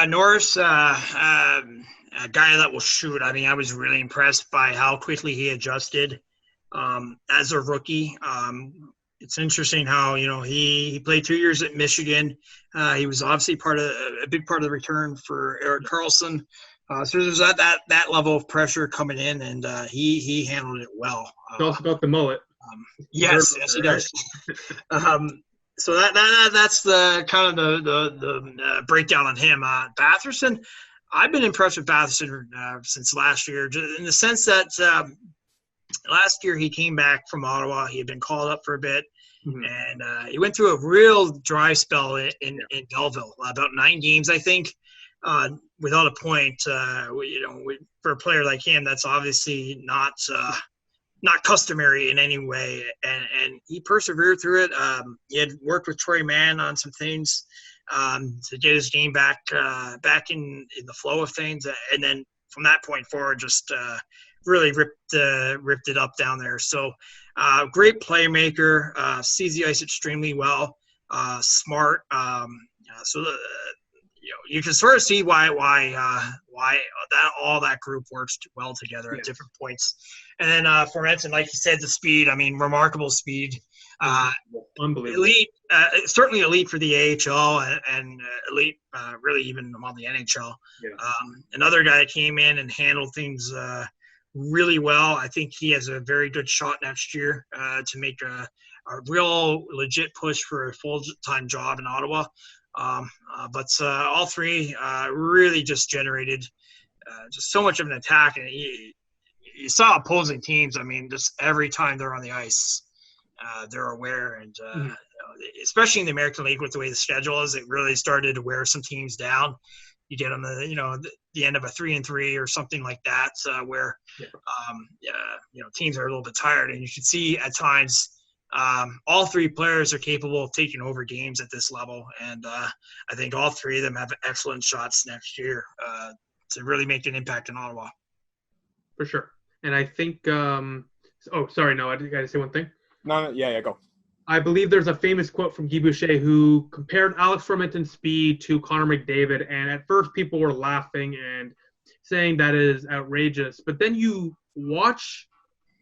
Norris, a guy that will shoot. I mean, I was really impressed by how quickly he adjusted as a rookie. It's interesting how, he played 2 years at Michigan. He was obviously a big part of the return for Erik Karlsson. So there's that level of pressure coming in, and he handled it well. He also got the mullet. Yes, he does. So that's the kind of the breakdown on him. Batherson, I've been impressed with Batherson since last year, in the sense that last year he came back from Ottawa. He had been called up for a bit, and he went through a real dry spell in Belleville, about 9 games, I think, without a point. For a player like him, that's obviously not customary in any way, and he persevered through it. He had worked with Troy Mann on some things to get his game back in the flow of things, and then from that point forward, just really ripped it up down there. So great playmaker, sees the ice extremely well, smart. So you can sort of see why all that group works well together at different points. And then Formenton, like you said, the speed. I mean, remarkable speed. Unbelievable. Elite, certainly elite for the AHL and elite, really even among the NHL. Yeah. Another guy that came in and handled things really well. I think he has a very good shot next year to make a real legit push for a full-time job in Ottawa. But all three really just generated just so much of an attack, and you saw opposing teams. I mean, just every time they're on the ice, they're aware, and especially in the American League with the way the schedule is, it really started to wear some teams down. You get on the end of a 3-3 or something like that, where teams are a little bit tired, and you can see at times. All three players are capable of taking over games at this level, and I think all three of them have excellent shots next year to really make an impact in Ottawa. For sure. And I think sorry, no, I got to say one thing. No, yeah, go. I believe there's a famous quote from Guy Boucher who compared Alex Formenton's speed to Connor McDavid, and at first people were laughing and saying that is outrageous. But then you watch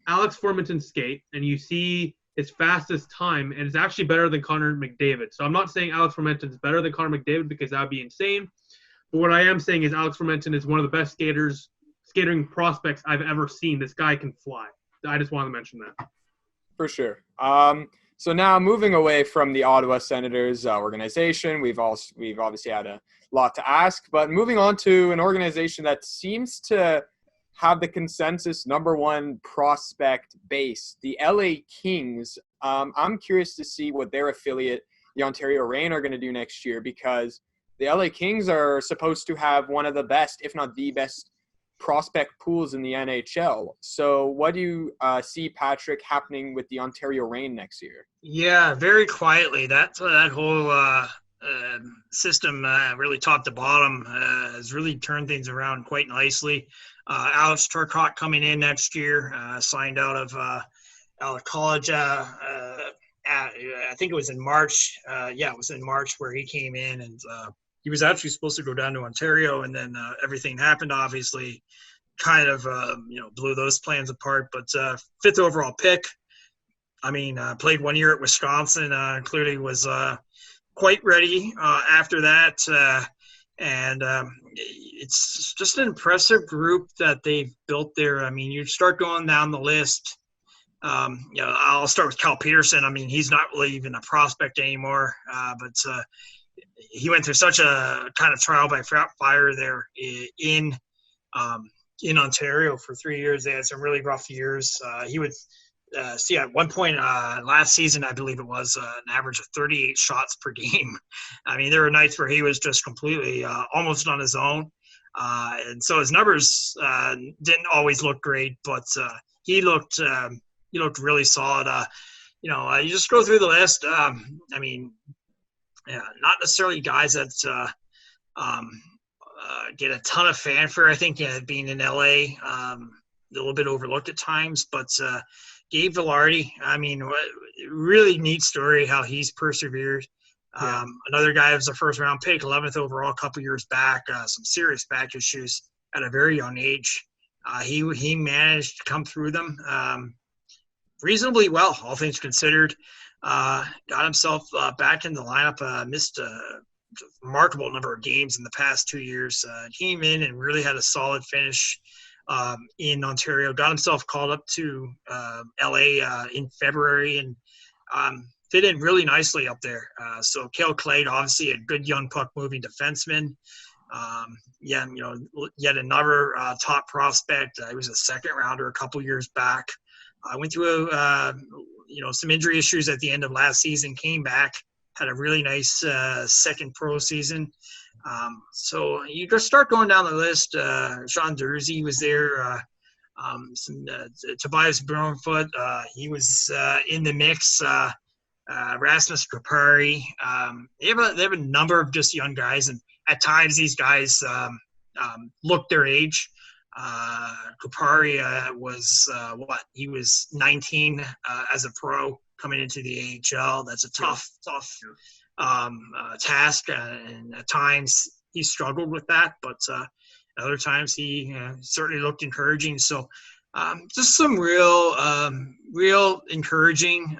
Alex Formenton skate, and you see his fastest time, and it's actually better than Connor McDavid. So I'm not saying Alex Formenton is better than Connor McDavid because that would be insane. But what I am saying is Alex Formenton is one of the best skating prospects I've ever seen. This guy can fly. I just wanted to mention that. For sure. So now moving away from the Ottawa Senators organization, we've obviously had a lot to ask, but moving on to an organization that seems to have the consensus number one prospect base, the LA Kings. I'm curious to see what their affiliate, the Ontario Reign, are going to do next year, because the LA Kings are supposed to have one of the best, if not the best, prospect pools in the NHL. So what do you see, Patrick, happening with the Ontario Reign next year? Yeah, very quietly. That whole system, really top to bottom, has really turned things around quite nicely. Alex Turcotte coming in next year, signed out of college. I think it was in March. It was in March where he came in, and he was actually supposed to go down to Ontario, and then everything happened, obviously, kind of blew those plans apart. But 5th overall pick. I mean, played 1 year at Wisconsin, clearly was quite ready after that. And it's just an impressive group that they've built there. I mean, you start going down the list. I'll start with Cal Peterson. I mean, he's not really even a prospect anymore, but he went through such a kind of trial by fire there in Ontario for 3 years. They had some really rough years. He would at one point last season, I believe it was, an average of 38 shots per game. I mean, there were nights where he was just completely almost on his own. And so his numbers didn't always look great, but he looked really solid. You just go through the list. I mean, not necessarily guys that get a ton of fanfare. I think being in LA, a little bit overlooked at times, but Gabe Vilardi, I mean, really neat story how he's persevered. Another guy was a first-round pick, 11th overall a couple years back, some serious back issues at a very young age. He managed to come through them reasonably well, all things considered. Got himself back in the lineup, missed a remarkable number of games in the past 2 years. Came in and really had a solid finish in Ontario, got himself called up to LA in February, and fit in really nicely up there. So Cale Clade, obviously a good young puck-moving defenseman. Yet another top prospect. He was a second-rounder a couple years back. Went through some injury issues at the end of last season, came back, had a really nice second pro season. So you just start going down the list. Sean Dursey was there. Tobias Brownfoot, he was in the mix. Rasmus Kupari. They have a number of just young guys, and at times these guys look their age. Kupari was he was 19 as a pro coming into the AHL. That's a tough task, and at times he struggled with that, but other times he certainly looked encouraging. So just some real encouraging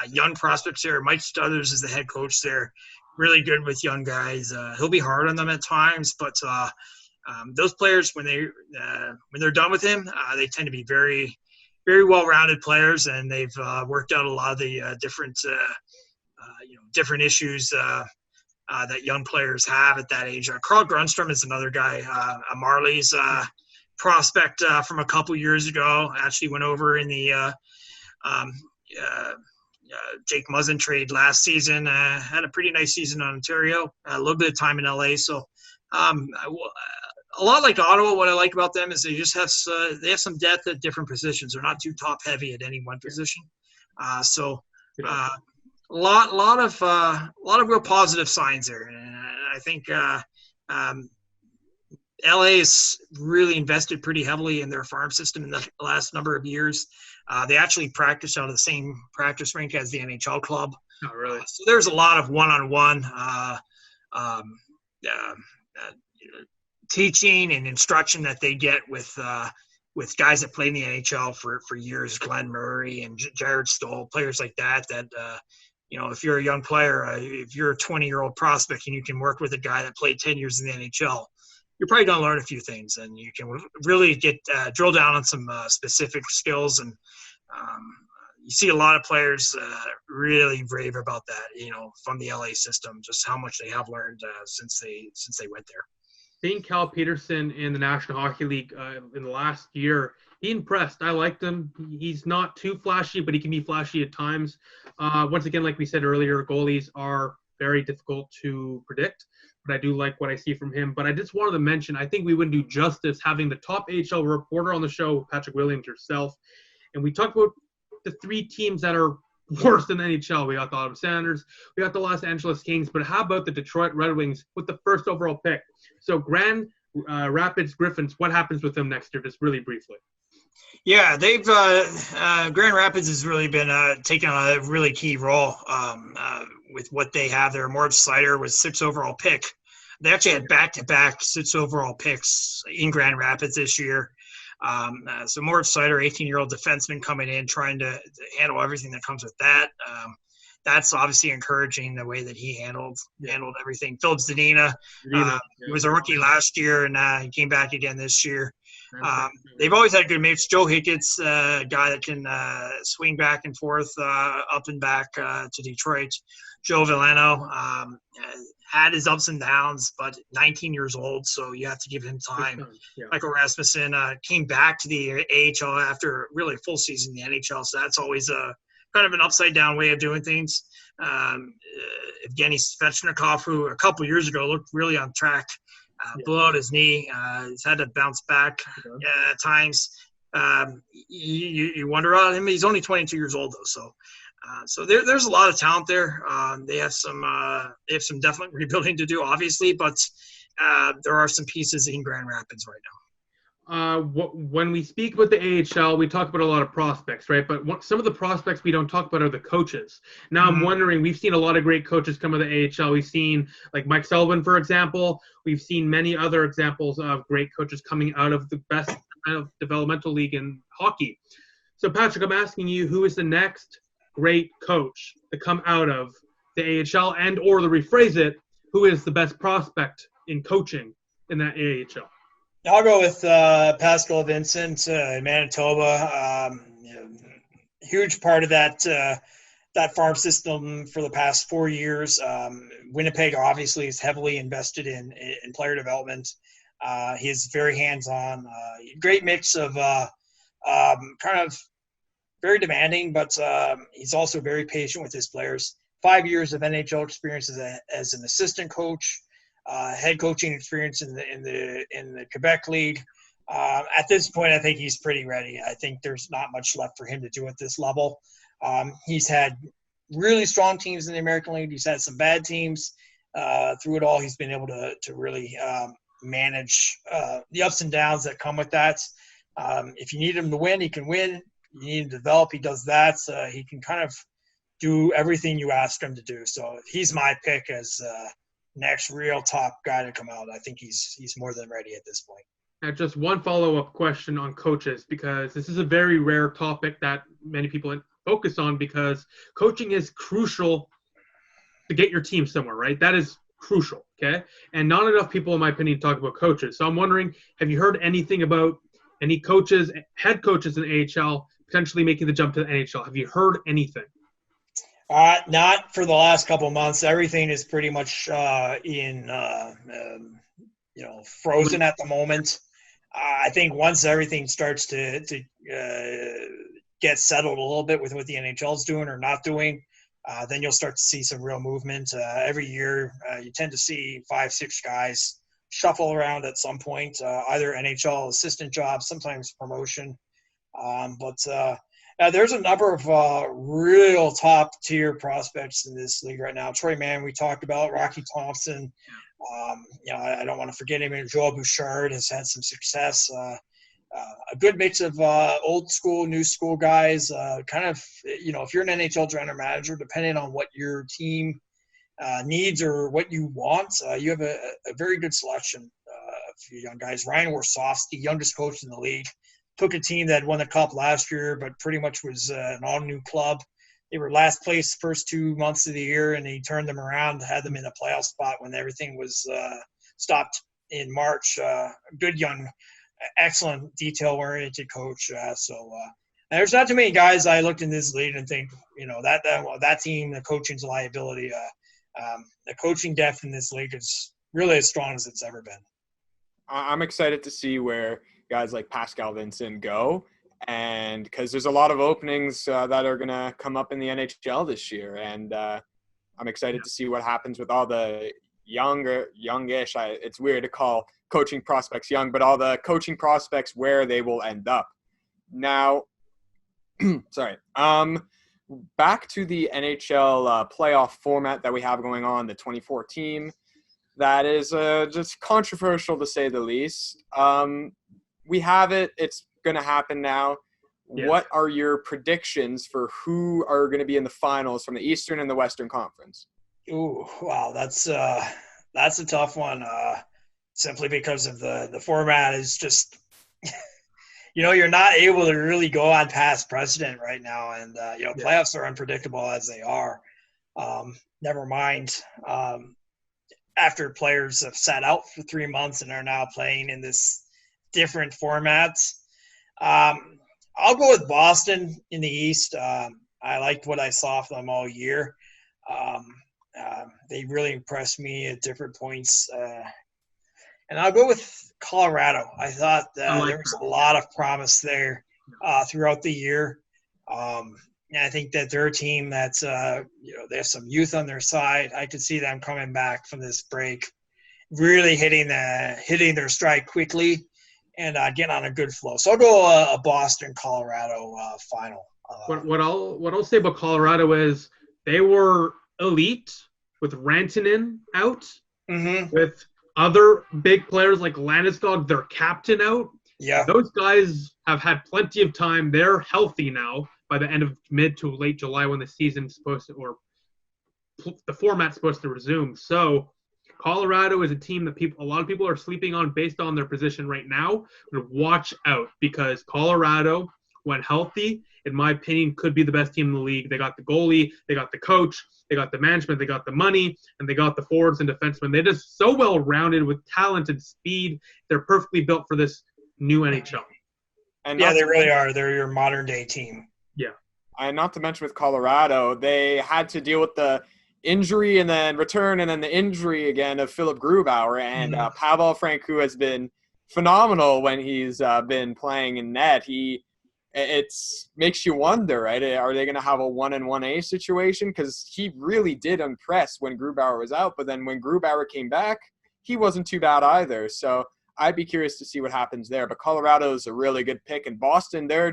young prospects there. Mike Struthers is the head coach there, really good with young guys. He'll be hard on them at times, but those players, when they're done with him, they tend to be very, very well-rounded players, and they've worked out a lot of the different issues that young players have at that age. Carl Grunstrom is another guy, a Marlies prospect from a couple years ago. Actually went over in the Jake Muzzin trade last season. Had a pretty nice season on Ontario. A little bit of time in LA. So a lot like Ottawa, what I like about them is they just have some depth at different positions. They're not too top heavy at any one position. A lot of real positive signs there, and I think LA has really invested pretty heavily in their farm system in the last number of years. They actually practice out of the same practice rink as the NHL club. Oh, really? So there's a lot of one-on-one teaching and instruction that they get with guys that played in the NHL for years, Glenn Murray and Jared Stoll, players like that. If you're a young player, if you're a 20-year-old prospect and you can work with a guy that played 10 years in the NHL, you're probably going to learn a few things, and you can really get drill down on some specific skills. And you see a lot of players really rave about that, from the LA system, just how much they have learned since they went there. seeing Cal Peterson in the National Hockey League in the last year, he impressed. I liked him. He's not too flashy, but he can be flashy at times. Once again, like we said earlier, goalies are very difficult to predict, but I do like what I see from him. But I just wanted to mention, I think we wouldn't do justice having the top AHL reporter on the show, Patrick Williams, yourself. And we talked about the 3 teams that are worse than NHL. We got the Ottawa Senators, we got the Los Angeles Kings, but how about the Detroit Red Wings with the first overall pick? So Grand Rapids Griffins, what happens with them next year, just really briefly? Yeah, they've Grand Rapids has really been taking a really key role with what they have there. Moritz Seider was 6th overall pick. They actually had back-to-back 6th overall picks in Grand Rapids this year. So Moritz Seider, 18-year-old defenseman coming in, trying to handle everything that comes with that. That's obviously encouraging, the way that he handled everything. Philip Zadina, he was a rookie last year, and he came back again this year. They've always had good mates. Joe Hickett's a guy that can swing back and forth, up and back to Detroit. Joe Villano had his ups and downs, but 19 years old, so you have to give him time. Yeah. Michael Rasmussen came back to the AHL after really a full season in the NHL, so that's always a kind of an upside-down way of doing things. Evgeny Svechnikov, who a couple years ago looked really on track, blew out his knee. He's had to bounce back at times. You wonder about him. He's only 22 years old, though, so there's a lot of talent there. They have some definite rebuilding to do, obviously, but there are some pieces in Grand Rapids right now. When we speak about the AHL, we talk about a lot of prospects, right? But some of the prospects we don't talk about are the coaches. Now, I'm wondering, we've seen a lot of great coaches come out of the AHL. We've seen, like, Mike Sullivan, for example. We've seen many other examples of great coaches coming out of the best kind of developmental league in hockey. So, Patrick, I'm asking you, who is the next great coach to come out of the AHL, and or to rephrase it, who is the best prospect in coaching in that AHL? I'll go with Pascal Vincent in Manitoba. Huge part of that farm system for the past 4 years. Winnipeg obviously is heavily invested in player development. He's very hands-on. Great mix of kind of very demanding, but he's also very patient with his players. 5 years of NHL experience as an assistant coach. Head coaching experience in the Quebec League. At this point, I think he's pretty ready. I think there's not much left for him to do at this level. He's had really strong teams in the American League. He's had some bad teams. Through it all, he's been able to really manage the ups and downs that come with that. If you need him to win, he can win. You need him to develop, he does that. He can kind of do everything you ask him to do. So he's my pick as next real top guy to come out. I think he's more than ready at this point. Now, just one follow-up question on coaches, because this is a very rare topic that many people focus on, because coaching is crucial to get your team somewhere, right? That is crucial, okay? And not enough people, in my opinion, talk about coaches. So I'm wondering, have you heard anything about any coaches, head coaches in the AHL, potentially making the jump to the NHL? Have you heard anything? Not for the last couple of months. Everything is pretty much frozen at the moment. I think once everything starts to get settled a little bit with what the NHL is doing or not doing, then you'll start to see some real movement. Every year, you tend to see 5-6 guys shuffle around at some point, either NHL assistant jobs, sometimes promotion. There's a number of real top-tier prospects in this league right now. Troy Mann, we talked about. Rocky Thompson. I don't want to forget him. Joel Bouchard has had some success. A good mix of old school, new school guys. If you're an NHL general manager, depending on what your team needs or what you want, you have a very good selection of young guys. Ryan Warsofsky, youngest coach in the league, took a team that won the cup last year, but pretty much was an all-new club. They were last place first 2 months of the year, and he turned them around, had them in a playoff spot when everything was stopped in March. Good young, excellent detail-oriented coach. There's not too many guys I looked in this league and think, that team, the coaching's a liability. The coaching depth in this league is really as strong as it's ever been. I'm excited to see where guys like Pascal Vincent go, and because there's a lot of openings that are going to come up in the NHL this year, and I'm excited to see what happens with all the youngish. It's weird to call coaching prospects young, but all the coaching prospects, where they will end up. Now, sorry. Back to the NHL playoff format that we have going on, the 24 team. That is just controversial to say the least. We have it. It's going to happen now. Yeah. What are your predictions for who are going to be in the finals from the Eastern and the Western Conference? Ooh, wow, that's a tough one. Simply because of the format is just, you're not able to really go on past precedent right now, and playoffs are unpredictable as they are. Never mind after players have sat out for 3 months and are now playing in this different formats. I'll go with Boston in the East. I liked what I saw from them all year. They really impressed me at different points. And I'll go with Colorado. I thought there was a lot of promise there throughout the year. And I think that they're a team that's, they have some youth on their side. I could see them coming back from this break, really hitting their stride quickly and getting on a good flow. So I'll go a Boston-Colorado final. What I'll say about Colorado is they were elite with Rantanen out, with other big players like Landeskog, their captain, out. Yeah, those guys have had plenty of time. They're healthy now by the end of mid to late July when the season's supposed to, or the format's supposed to resume. So Colorado is a team that a lot of people are sleeping on based on their position right now. But watch out, because Colorado, when healthy, in my opinion, could be the best team in the league. They got the goalie, they got the coach, they got the management, they got the money, and they got the forwards and defensemen. They're just so well-rounded with talent and speed. They're perfectly built for this new NHL. And yeah, they really are. They're your modern-day team. Yeah. And not to mention with Colorado, they had to deal with the injury and then return and then the injury again of Philip Grubauer. And Pavel Francouz has been phenomenal when he's been playing in net. It makes you wonder, right? Are they going to have a 1-1A situation? Because he really did impress when Grubauer was out. But then when Grubauer came back, he wasn't too bad either. So I'd be curious to see what happens there. But Colorado's a really good pick. And Boston, they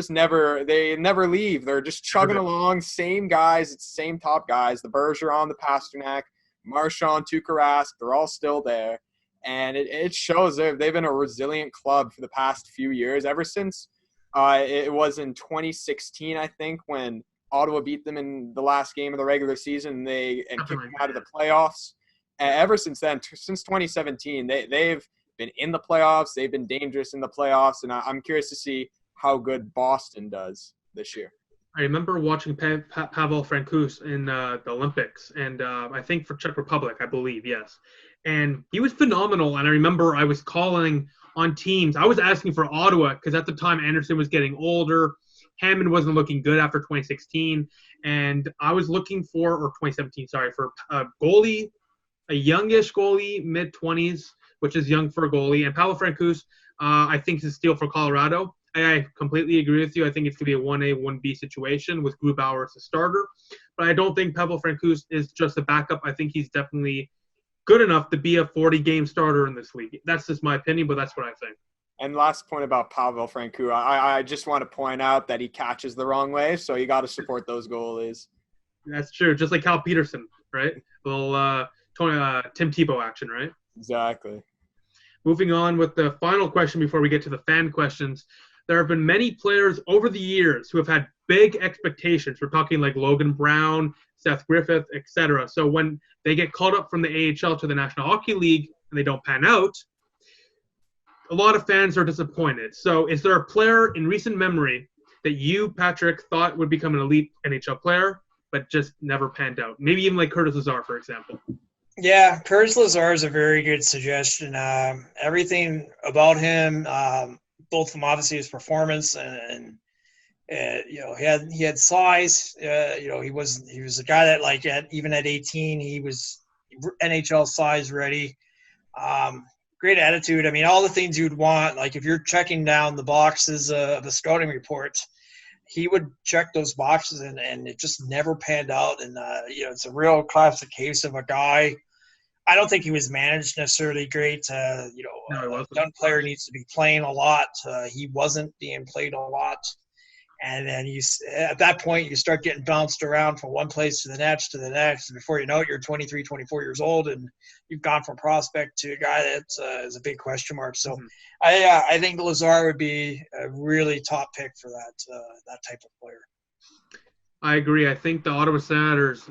never leave. They're just chugging along. Same guys. It's the same top guys. The Bergeron, the Pasternak, Marchand, Tuukka Rask, they're all still there. And it shows they've been a resilient club for the past few years, ever since it was in 2016, I think, when Ottawa beat them in the last game of the regular season and kicked them out of the playoffs. And ever since then, since 2017, they've been in the playoffs. They've been dangerous in the playoffs. And I'm curious to see how good Boston does this year. I remember watching Pavel Francouz in the Olympics, and I think for Czech Republic, I believe, yes. And he was phenomenal. And I remember I was calling on teams. I was asking for Ottawa because at the time Anderson was getting older. Hammond wasn't looking good after 2016. And I was looking for a goalie, a youngish goalie, mid-20s, which is young for a goalie. And Pavel Francouz, I think, is a steal for Colorado. I completely agree with you. I think it's going to be a 1A, 1B situation with Grubauer as a starter. But I don't think Pavel Francouz is just a backup. I think he's definitely good enough to be a 40-game starter in this league. That's just my opinion, but that's what I think. And last point about Pavel Francouz, I just want to point out that he catches the wrong way, so you got to support those goalies. That's true. Just like Cal Peterson, right? Little Tim Tebow action, right? Exactly. Moving on with the final question before we get to the fan questions. There have been many players over the years who have had big expectations. We're talking like Logan Brown, Seth Griffith, etc. So when they get called up from the AHL to the National Hockey League and they don't pan out, a lot of fans are disappointed. So is there a player in recent memory that you, Patrick, thought would become an elite NHL player but just never panned out? Maybe even like Curtis Lazar, for example. Yeah, Curtis Lazar is a very good suggestion. Everything about him, both from obviously his performance and he had size. He was a guy that even at 18 he was NHL size ready. Great attitude. I mean, all the things you'd want. Like if you're checking down the boxes of the scouting report, he would check those boxes, and it just never panned out. And it's a real classic case of a guy. I don't think he was managed necessarily great. A young player needs to be playing a lot. He wasn't being played a lot. And then at that point, you start getting bounced around from one place to the next. And before you know it, you're 23, 24 years old, and you've gone from prospect to a guy that is a big question mark. So I think Lazar would be a really top pick for that type of player. I agree. I think the Ottawa Senators,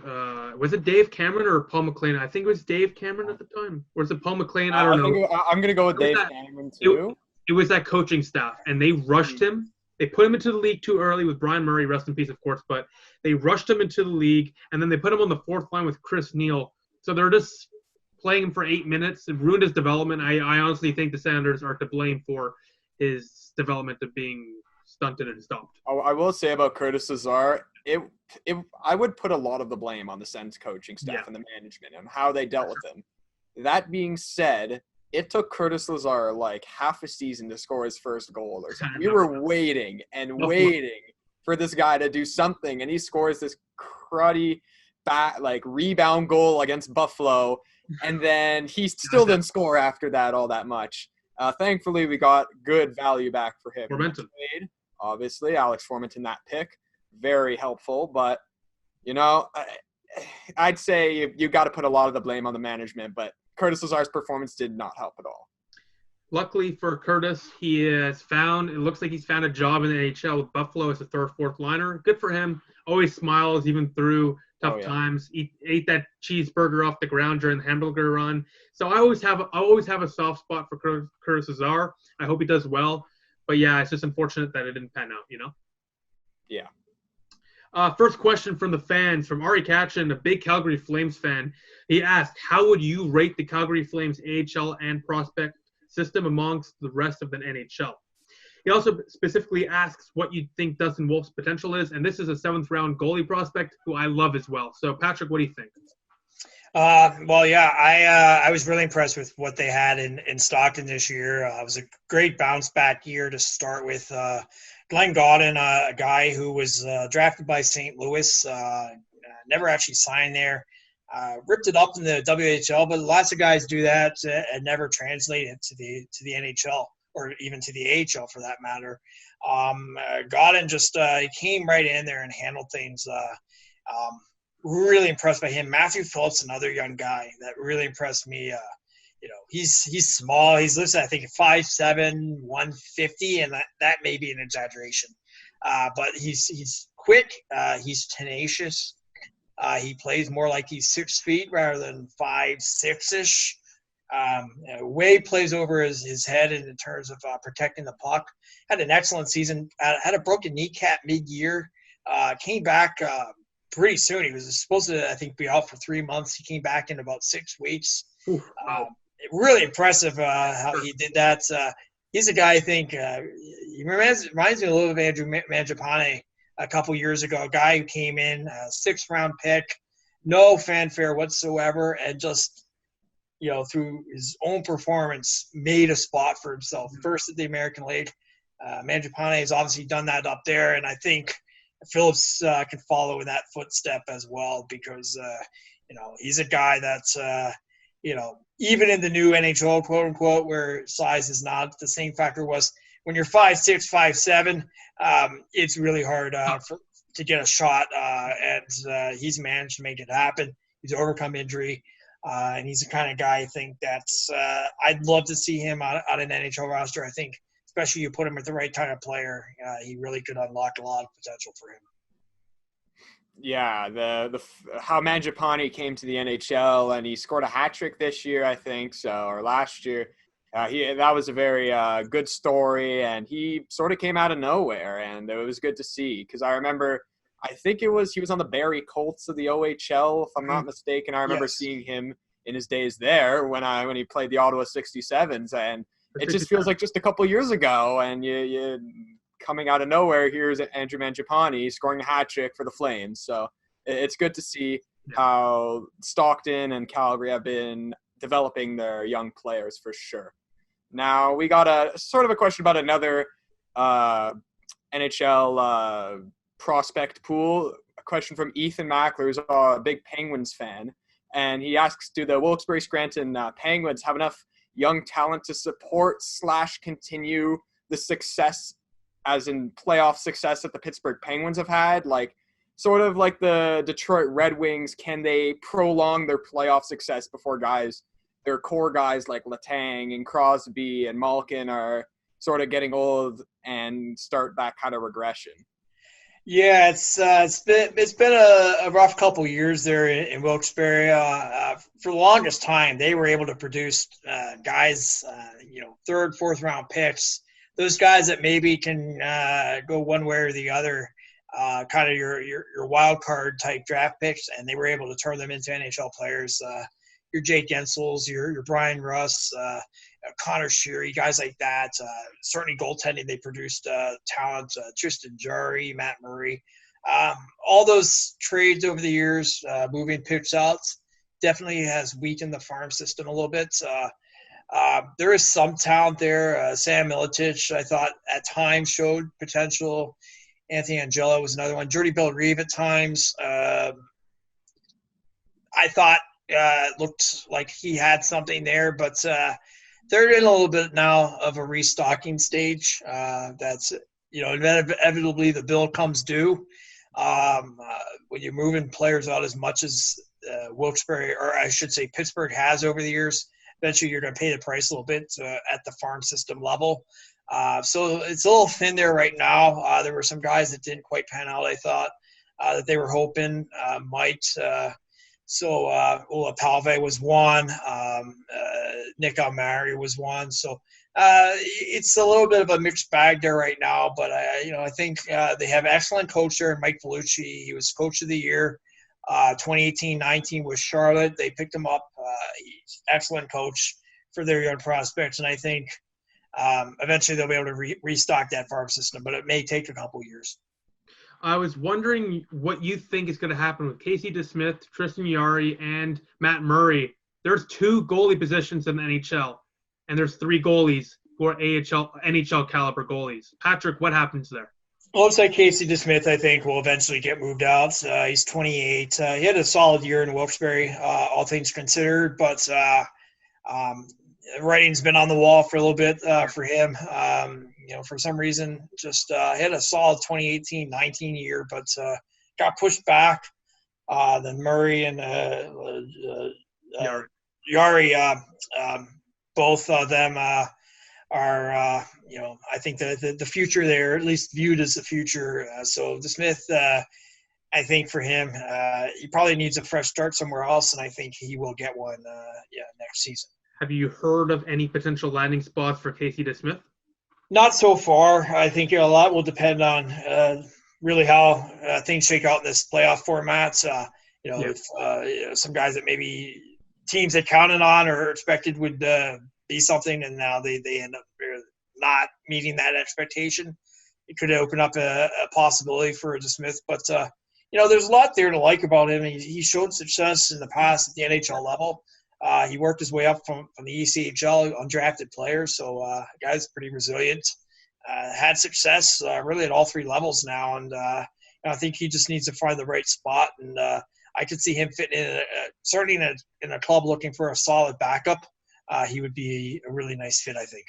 was it Dave Cameron or Paul McLean? I think it was Dave Cameron at the time. Or was it Paul McLean? I don't know. I'm going to go with Dave Cameron too. It was that coaching staff, and they rushed him. They put him into the league too early with Brian Murray, rest in peace, of course, but they rushed him into the league, and then they put him on the fourth line with Chris Neal. So they're just playing him for 8 minutes. It ruined his development. I honestly think the Senators are to blame for his development of being stunted and stopped. I will say about Curtis Lazar, I would put a lot of the blame on the Sens coaching staff and the management and how they dealt with him. That being said, it took Curtis Lazar like half a season to score his first goal or something. We were waiting and waiting for this guy to do something, and he scores this cruddy rebound goal against Buffalo, and then he still didn't score after that all that much. Thankfully, we got good value back for him. Obviously, Alex Formenton, that pick, very helpful. But, I'd say you got to put a lot of the blame on the management, but Curtis Lazar's performance did not help at all. Luckily for Curtis, it looks like he's found a job in the NHL with Buffalo as a third, fourth liner. Good for him. Always smiles even through tough times. He ate that cheeseburger off the ground during the hamburger run. So I always have a soft spot for Curtis Lazar. I hope he does well. But yeah, it's just unfortunate that it didn't pan out, Yeah. First question from the fans, from Ari Katchen, a big Calgary Flames fan. He asked, how would you rate the Calgary Flames AHL and prospect system amongst the rest of the NHL? He also specifically asks what you think Dustin Wolf's potential is, and this is a 7th-round goalie prospect who I love as well. So, Patrick, what do you think? I was really impressed with what they had in Stockton this year. It was a great bounce-back year to start with. Glenn Gaudin, a guy who was drafted by St. Louis, never actually signed there, ripped it up in the WHL, but lots of guys do that and never translate it to the NHL or even to the AHL for that matter. Gaudin just came right in there and handled things. Really impressed by him. Matthew Phillips, another young guy that really impressed me. He's small. He's listed, I think, 5'7", 150, and that may be an exaggeration. But he's quick. He's tenacious. He plays more like he's 6 feet rather than 5'6"-ish. Way plays over his head in terms of protecting the puck. Had an excellent season. Had a broken kneecap mid-year. Came back pretty soon. He was supposed to, I think, be out for 3 months. He came back in about 6 weeks. Really impressive how he did that. He's a guy, I think, he reminds me a little of Andrew Mangiapane a couple years ago, a guy who came in, 6th-round pick, no fanfare whatsoever, and just, through his own performance, made a spot for himself. First at the American League. Mangiapane has obviously done that up there, and I think Phillips can follow in that footstep as well because, he's a guy that's, even in the new NHL, quote unquote, where size is not the same factor was when you're 5'6", 5'7", it's really hard to get a shot. And he's managed to make it happen. He's overcome injury. And he's the kind of guy I think that's I'd love to see him on an NHL roster. I think especially you put him with the right kind of player, he really could unlock a lot of potential for him. Yeah, the how Mangiapane came to the NHL and he scored a hat trick this year, I think so, or last year. That was a very good story, and he sort of came out of nowhere, and it was good to see because I remember, I think he was on the Barrie Colts of the OHL, if I'm not mistaken. I remember seeing him in his days there when he played the Ottawa 67s, and it just feels like just a couple years ago, and you coming out of nowhere, here's Andrew Mangiapane scoring a hat trick for the Flames. So it's good to see how Stockton and Calgary have been developing their young players for sure. Now, we got a sort of a question about another NHL prospect pool. A question from Ethan Mackler, who's a big Penguins fan. And he asks, do the Wilkes-Barre-Scranton Penguins have enough young talent to support / continue the success, as in playoff success, that the Pittsburgh Penguins have had? Like, sort of like the Detroit Red Wings, can they prolong their playoff success before their core guys like Letang and Crosby and Malkin are sort of getting old and start that kind of regression? Yeah, it's been a rough couple years there in Wilkes-Barre. For the longest time, they were able to produce guys, third, fourth round picks. Those guys that maybe can go one way or the other, kind of your wild card type draft picks, and they were able to turn them into NHL players. Your Jake Gensels, your Brian Russ, Connor Sheary, guys like that. Certainly goaltending, they produced talent. Tristan Jarry, Matt Murray. All those trades over the years, moving picks out, definitely has weakened the farm system a little bit. There is some talent there. Sam Miletich, I thought, at times showed potential. Anthony Angelo was another one. Jordy Bell-Reeve at times. I thought looked like he had something there, but they're in a little bit now of a restocking stage. That's, inevitably the bill comes due. When you're moving players out as much as Wilkes-Barre, or I should say Pittsburgh has over the years, eventually you're going to pay the price a little bit at the farm system level. So it's a little thin there right now. There were some guys that didn't quite pan out, I thought, that they were hoping might. Ola Palve was one. Nick Almari was one. So it's a little bit of a mixed bag there right now. But, I think they have excellent coach there, Mike Vellucci. He was coach of the year. 2018-19 with Charlotte. They picked him up. He's excellent coach for their young prospects. And I think eventually they'll be able to restock that farm system. But it may take a couple years. I was wondering what you think is going to happen with Casey DeSmith, Tristan Jarry, and Matt Murray. There's 2 goalie positions in the NHL, and there's 3 goalies who are NHL caliber goalies. Patrick, what happens there? Well, it's like Casey DeSmith, I think, will eventually get moved out. He's 28. He had a solid year in Wilkes-Barre, all things considered, but writing's been on the wall for a little bit for him. For some reason, just had a solid 2018-19 year, but got pushed back. Then Murray and Jarry, both of them are, I think the future there, at least viewed as the future. So DeSmith, I think for him, he probably needs a fresh start somewhere else, and I think he will get one next season. Have you heard of any potential landing spots for Casey DeSmith? Not so far. I think a lot will depend on really how things shake out in this playoff format. If some guys that maybe teams that counted on or expected would be something, and now they end up not meeting that expectation, it could open up a possibility for DeSmith. But there's a lot there to like about him. He showed success in the past at the NHL level. He worked his way up from the ECHL, undrafted player, so guy's pretty resilient. Had success really at all 3 levels now, and I think he just needs to find the right spot. And I could see him fitting in, certainly in a club looking for a solid backup. He would be a really nice fit, I think.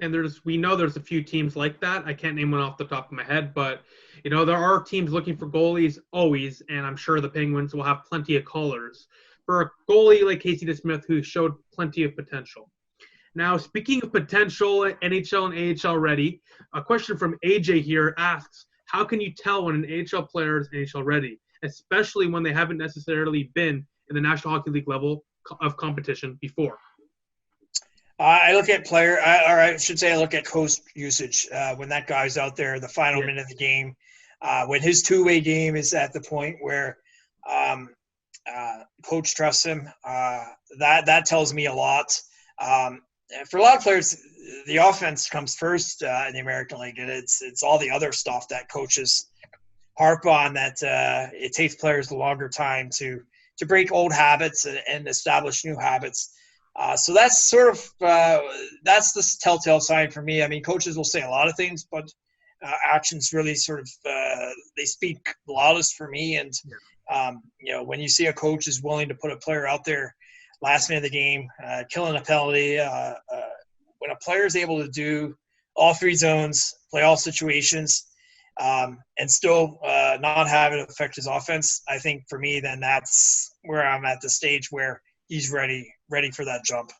And we know there's a few teams like that. I can't name one off the top of my head, but there are teams looking for goalies always, and I'm sure the Penguins will have plenty of callers for a goalie like Casey DeSmith, who showed plenty of potential. Now, speaking of potential, NHL and AHL ready, a question from AJ here asks, how can you tell when an AHL player is NHL ready, especially when they haven't necessarily been in the National Hockey League level of competition before? I look at I look at coach usage. When that guy's out there, the final minute of the game, when his two-way game is at the point where coach trusts him, that tells me a lot. For a lot of players, the offense comes first in the American League, and it's all the other stuff that coaches harp on, that it takes players a longer time to break old habits and establish new habits. So that's sort of that's the telltale sign for me. I mean, coaches will say a lot of things, but actions really sort of they speak loudest for me. And when you see a coach is willing to put a player out there last minute of the game, killing a penalty, when a player is able to do all three zones, play all situations, and still not have it affect his offense, I think for me, then that's where I'm at the stage where he's ready for that jump.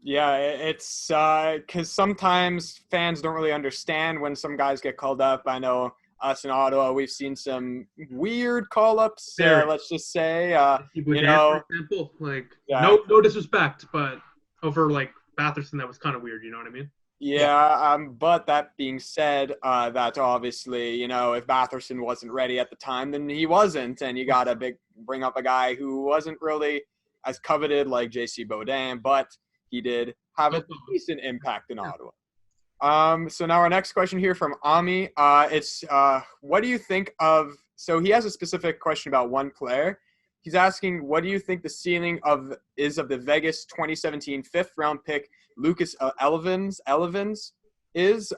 Yeah, it's because sometimes fans don't really understand when some guys get called up. I know us in Ottawa, we've seen some weird call-ups, let's just say. For example, no disrespect, but over Batherson, that was kind of weird, you know what I mean? Yeah, but that being said, that obviously, if Batherson wasn't ready at the time, then he wasn't, and you got to bring up a guy who wasn't really as coveted like J.C. Beaudin, but he did have a decent impact in Ottawa. So now our next question here from Ami, it's what do you think of – so he has a specific question about one player. He's asking, what do you think the ceiling of the Vegas 2017 fifth-round pick Lucas Elevins is?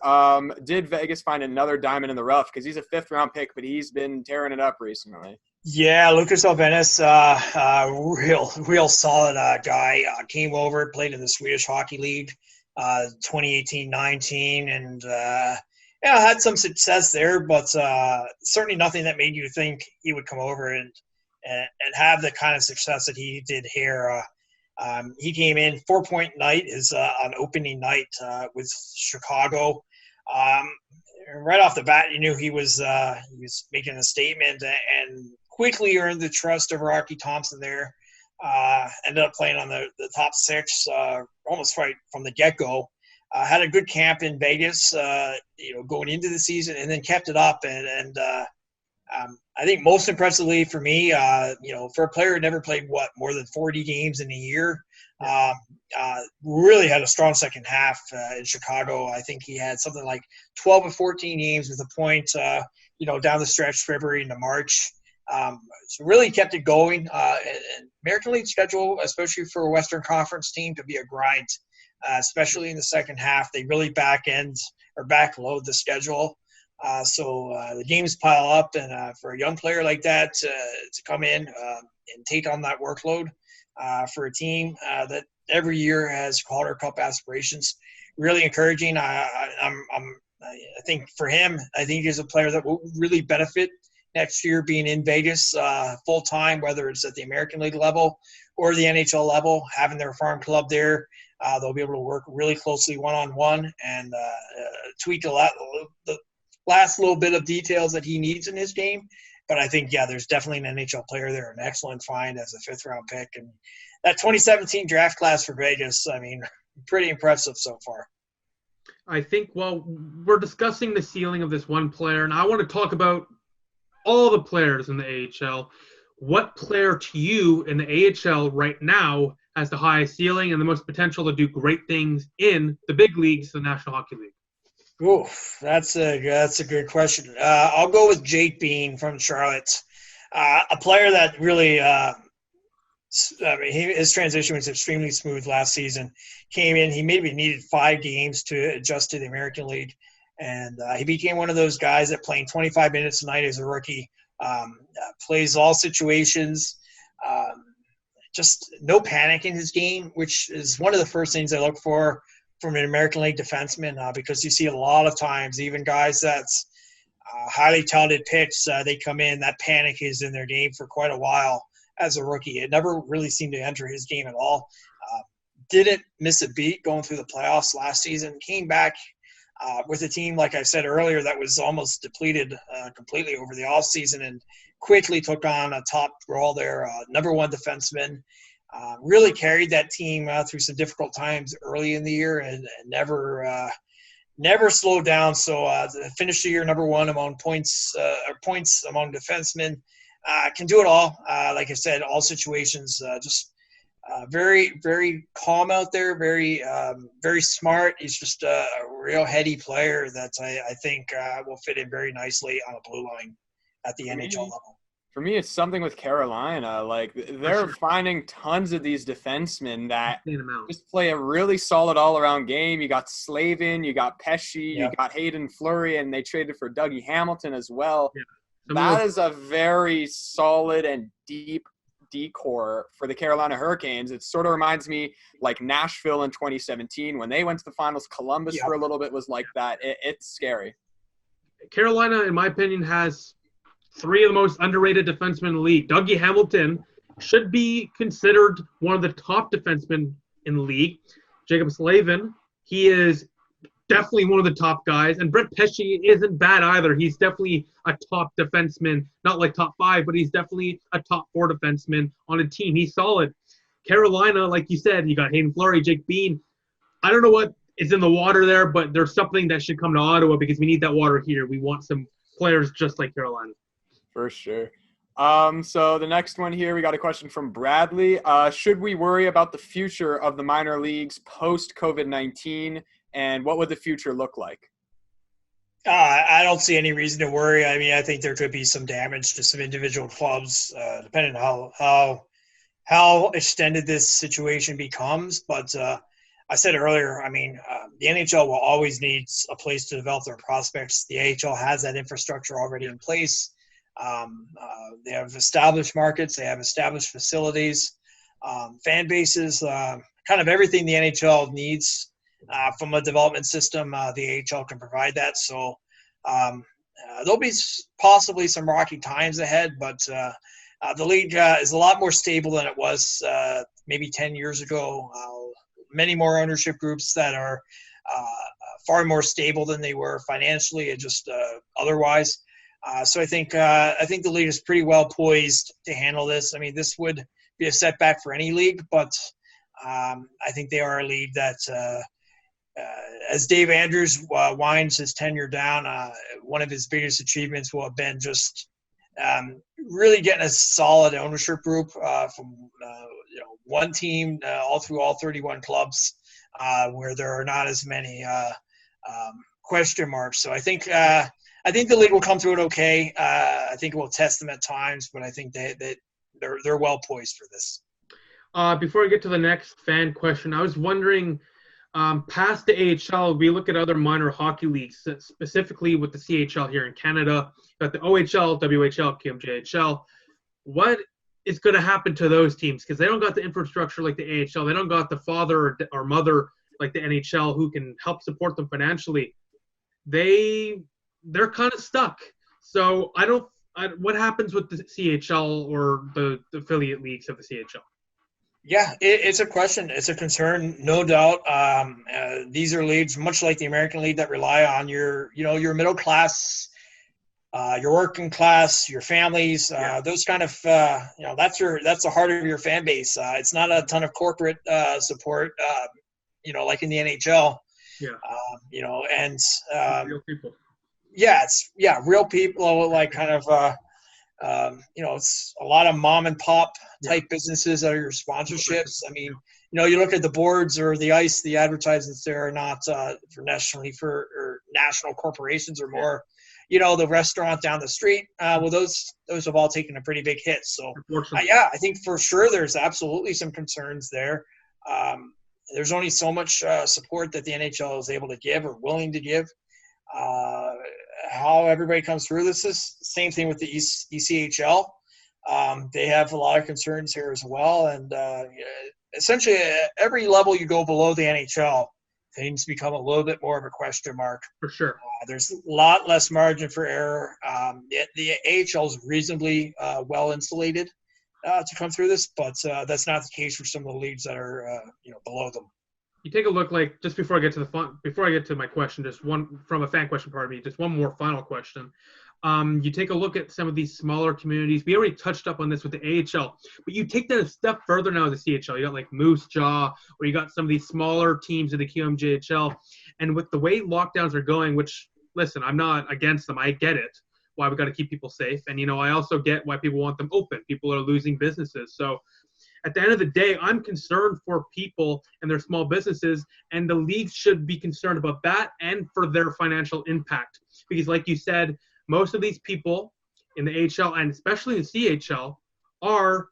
Did Vegas find another diamond in the rough? Because he's a fifth-round pick, but he's been tearing it up recently. Yeah, Lucas Elvenis, real solid guy. Came over, played in the Swedish Hockey League 2018-19, and had some success there, but certainly nothing that made you think he would come over and have the kind of success that he did here. He came in 4-point night on opening night with Chicago. Right off the bat, you knew he was making a statement and quickly earned the trust of Rocky Thompson there. Ended up playing on the top six almost right from the get-go. Had a good camp in Vegas, going into the season, and then kept it up. And I think most impressively for me, for a player who never played more than 40 games in a year, really had a strong second half in Chicago. I think he had something like 12 or 14 games with a point, down the stretch, February into March. So really kept it going. And American League schedule, especially for a Western Conference team, to be a grind, especially in the second half. They really backload the schedule. So the games pile up, and for a young player like that to come in and take on that workload for a team that every year has Calder Cup aspirations, really encouraging. I think for him, I think he's a player that will really benefit next year being in Vegas full time, whether it's at the American League level or the NHL level, having their farm club there. They'll be able to work really closely one-on-one and tweak the last little bit of details that he needs in his game. But I think, there's definitely an NHL player there, an excellent find as a fifth-round pick. And that 2017 draft class for Vegas, I mean, pretty impressive so far. I think, we're discussing the ceiling of this one player, and I want to talk about all the players in the AHL. What player to you in the AHL right now has the highest ceiling and the most potential to do great things in the big leagues, the National Hockey League? Oof, that's a good question. I'll go with Jake Bean from Charlotte, a player that really his transition was extremely smooth last season. Came in, he maybe needed 5 games to adjust to the American League, and he became one of those guys that playing 25 minutes a night as a rookie, plays all situations, just no panic in his game, which is one of the first things I look for from an American League defenseman, because you see a lot of times, even guys that's highly talented picks, they come in, that panic is in their game for quite a while as a rookie. It never really seemed to enter his game at all. Didn't miss a beat going through the playoffs last season. Came back with a team, like I said earlier, that was almost depleted completely over the offseason, and quickly took on a top role there, number one defenseman. Really carried that team through some difficult times early in the year, and never slowed down. So finished the year number one among points among defensemen. Can do it all. Like I said, all situations. Just very, very calm out there. Very, very smart. He's just a real heady player that I think will fit in very nicely on a blue line at the NHL level. For me, it's something with Carolina. Like, they're finding tons of these defensemen that just play a really solid all-around game. You got Slavin, you got Pesce, you got Hayden Fleury, and they traded for Dougie Hamilton as well. Yeah. That is a very solid and deep decor for the Carolina Hurricanes. It sort of reminds me like Nashville in 2017 when they went to the finals. Columbus for a little bit was like that. It's scary. Carolina, in my opinion, has three of the most underrated defensemen in the league. Dougie Hamilton should be considered one of the top defensemen in the league. Jacob Slavin, he is definitely one of the top guys. And Brett Pesce isn't bad either. He's definitely a top defenseman. Not like top 5, but he's definitely a top 4 defenseman on a team. He's solid. Carolina, like you said, you got Hayden Fleury, Jake Bean. I don't know what is in the water there, but there's something that should come to Ottawa because we need that water here. We want some players just like Carolina. For sure. So the next one here, we got a question from Bradley. Should we worry about the future of the minor leagues post-COVID-19, and what would the future look like? I don't see any reason to worry. I mean, I think there could be some damage to some individual clubs, depending on how extended this situation becomes. But I said earlier, I mean, the NHL will always need a place to develop their prospects. The AHL has that infrastructure already in place. They have established markets. They have established facilities, fan bases, kind of everything the NHL needs from a development system. The AHL can provide that. So there'll be possibly some rocky times ahead, but the league is a lot more stable than it was maybe 10 years ago. Many more ownership groups that are far more stable than they were financially and just otherwise. So I think the league is pretty well poised to handle this. I mean, this would be a setback for any league, but I think they are a league that, as Dave Andrews winds his tenure down, one of his biggest achievements will have been just really getting a solid ownership group from one team all through all 31 clubs, where there are not as many question marks. So I think the league will come through it okay. I think it will test them at times, but I think they're well poised for this. Before I get to the next fan question, I was wondering, past the AHL, we look at other minor hockey leagues, specifically with the CHL here in Canada, got the OHL, WHL, QMJHL. What is going to happen to those teams? Because they don't got the infrastructure like the AHL. They don't got the father or mother like the NHL who can help support them financially. They're kind of stuck. So what happens with the CHL or the affiliate leagues of the CHL? Yeah, it's a question. It's a concern, no doubt. These are leagues, much like the American League, that rely on your middle class, your working class, your families, those kind of, that's the heart of your fan base. It's not a ton of corporate support, like in the NHL. Yeah. Real people. Yeah, real people, like kind of, it's a lot of mom and pop type businesses that are your sponsorships. I mean, you look at the boards or the ice, the advertisements there are not for national corporations or more. The restaurant down the street, those have all taken a pretty big hit. So, I think for sure there's absolutely some concerns there. There's only so much support that the NHL is able to give or willing to give. How everybody comes through this is the same thing with the ECHL. They have a lot of concerns here as well. And essentially, every level you go below the NHL, things become a little bit more of a question mark. For sure. There's a lot less margin for error. The AHL is reasonably well insulated to come through this, but that's not the case for some of the leagues that are below them. You take a look, like, just before I get to my question, just one from a fan question, just one more final question. You take a look at some of these smaller communities. We already touched up on this with the AHL, but you take that a step further now with the CHL. You got like Moose Jaw, or you got some of these smaller teams of the QMJHL. And with the way lockdowns are going, which, listen, I'm not against them. I get it, why we got to keep people safe. And, I also get why people want them open. People are losing businesses. So at the end of the day, I'm concerned for people and their small businesses, and the league should be concerned about that and for their financial impact. Because like you said, most of these people, in the AHL and especially in CHL are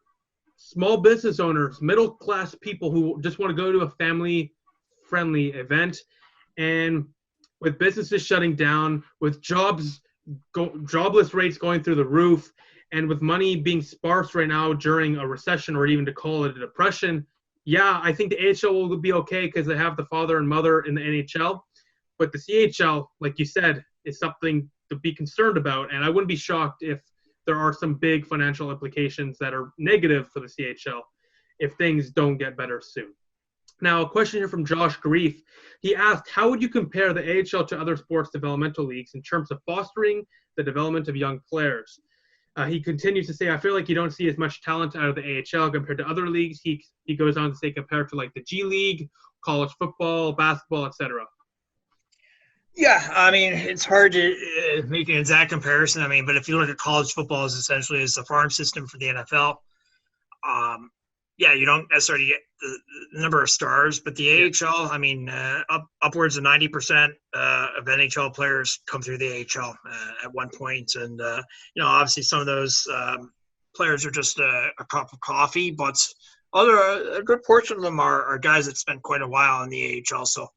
small business owners, middle-class people who just want to go to a family-friendly event. And with businesses shutting down, with jobless rates going through the roof, and with money being sparse right now during a recession or even to call it a depression, yeah, I think the AHL will be okay because they have the father and mother in the NHL. But the CHL, like you said, is something to be concerned about. And I wouldn't be shocked if there are some big financial implications that are negative for the CHL if things don't get better soon. Now, a question here from Josh Grief. He asked, how would you compare the AHL to other sports developmental leagues in terms of fostering the development of young players? He continues to say, I feel like you don't see as much talent out of the AHL compared to other leagues. He goes on to say compared to like the G League, college football, basketball, etc. Yeah, I mean, it's hard to make an exact comparison. I mean, but if you look at college football as essentially as the farm system for the NFL, yeah, you don't necessarily get the number of stars, but the AHL, I mean, upwards of 90% of NHL players come through the AHL at one point. And, obviously some of those players are just a cup of coffee, but a good portion of them are guys that spent quite a while in the AHL. So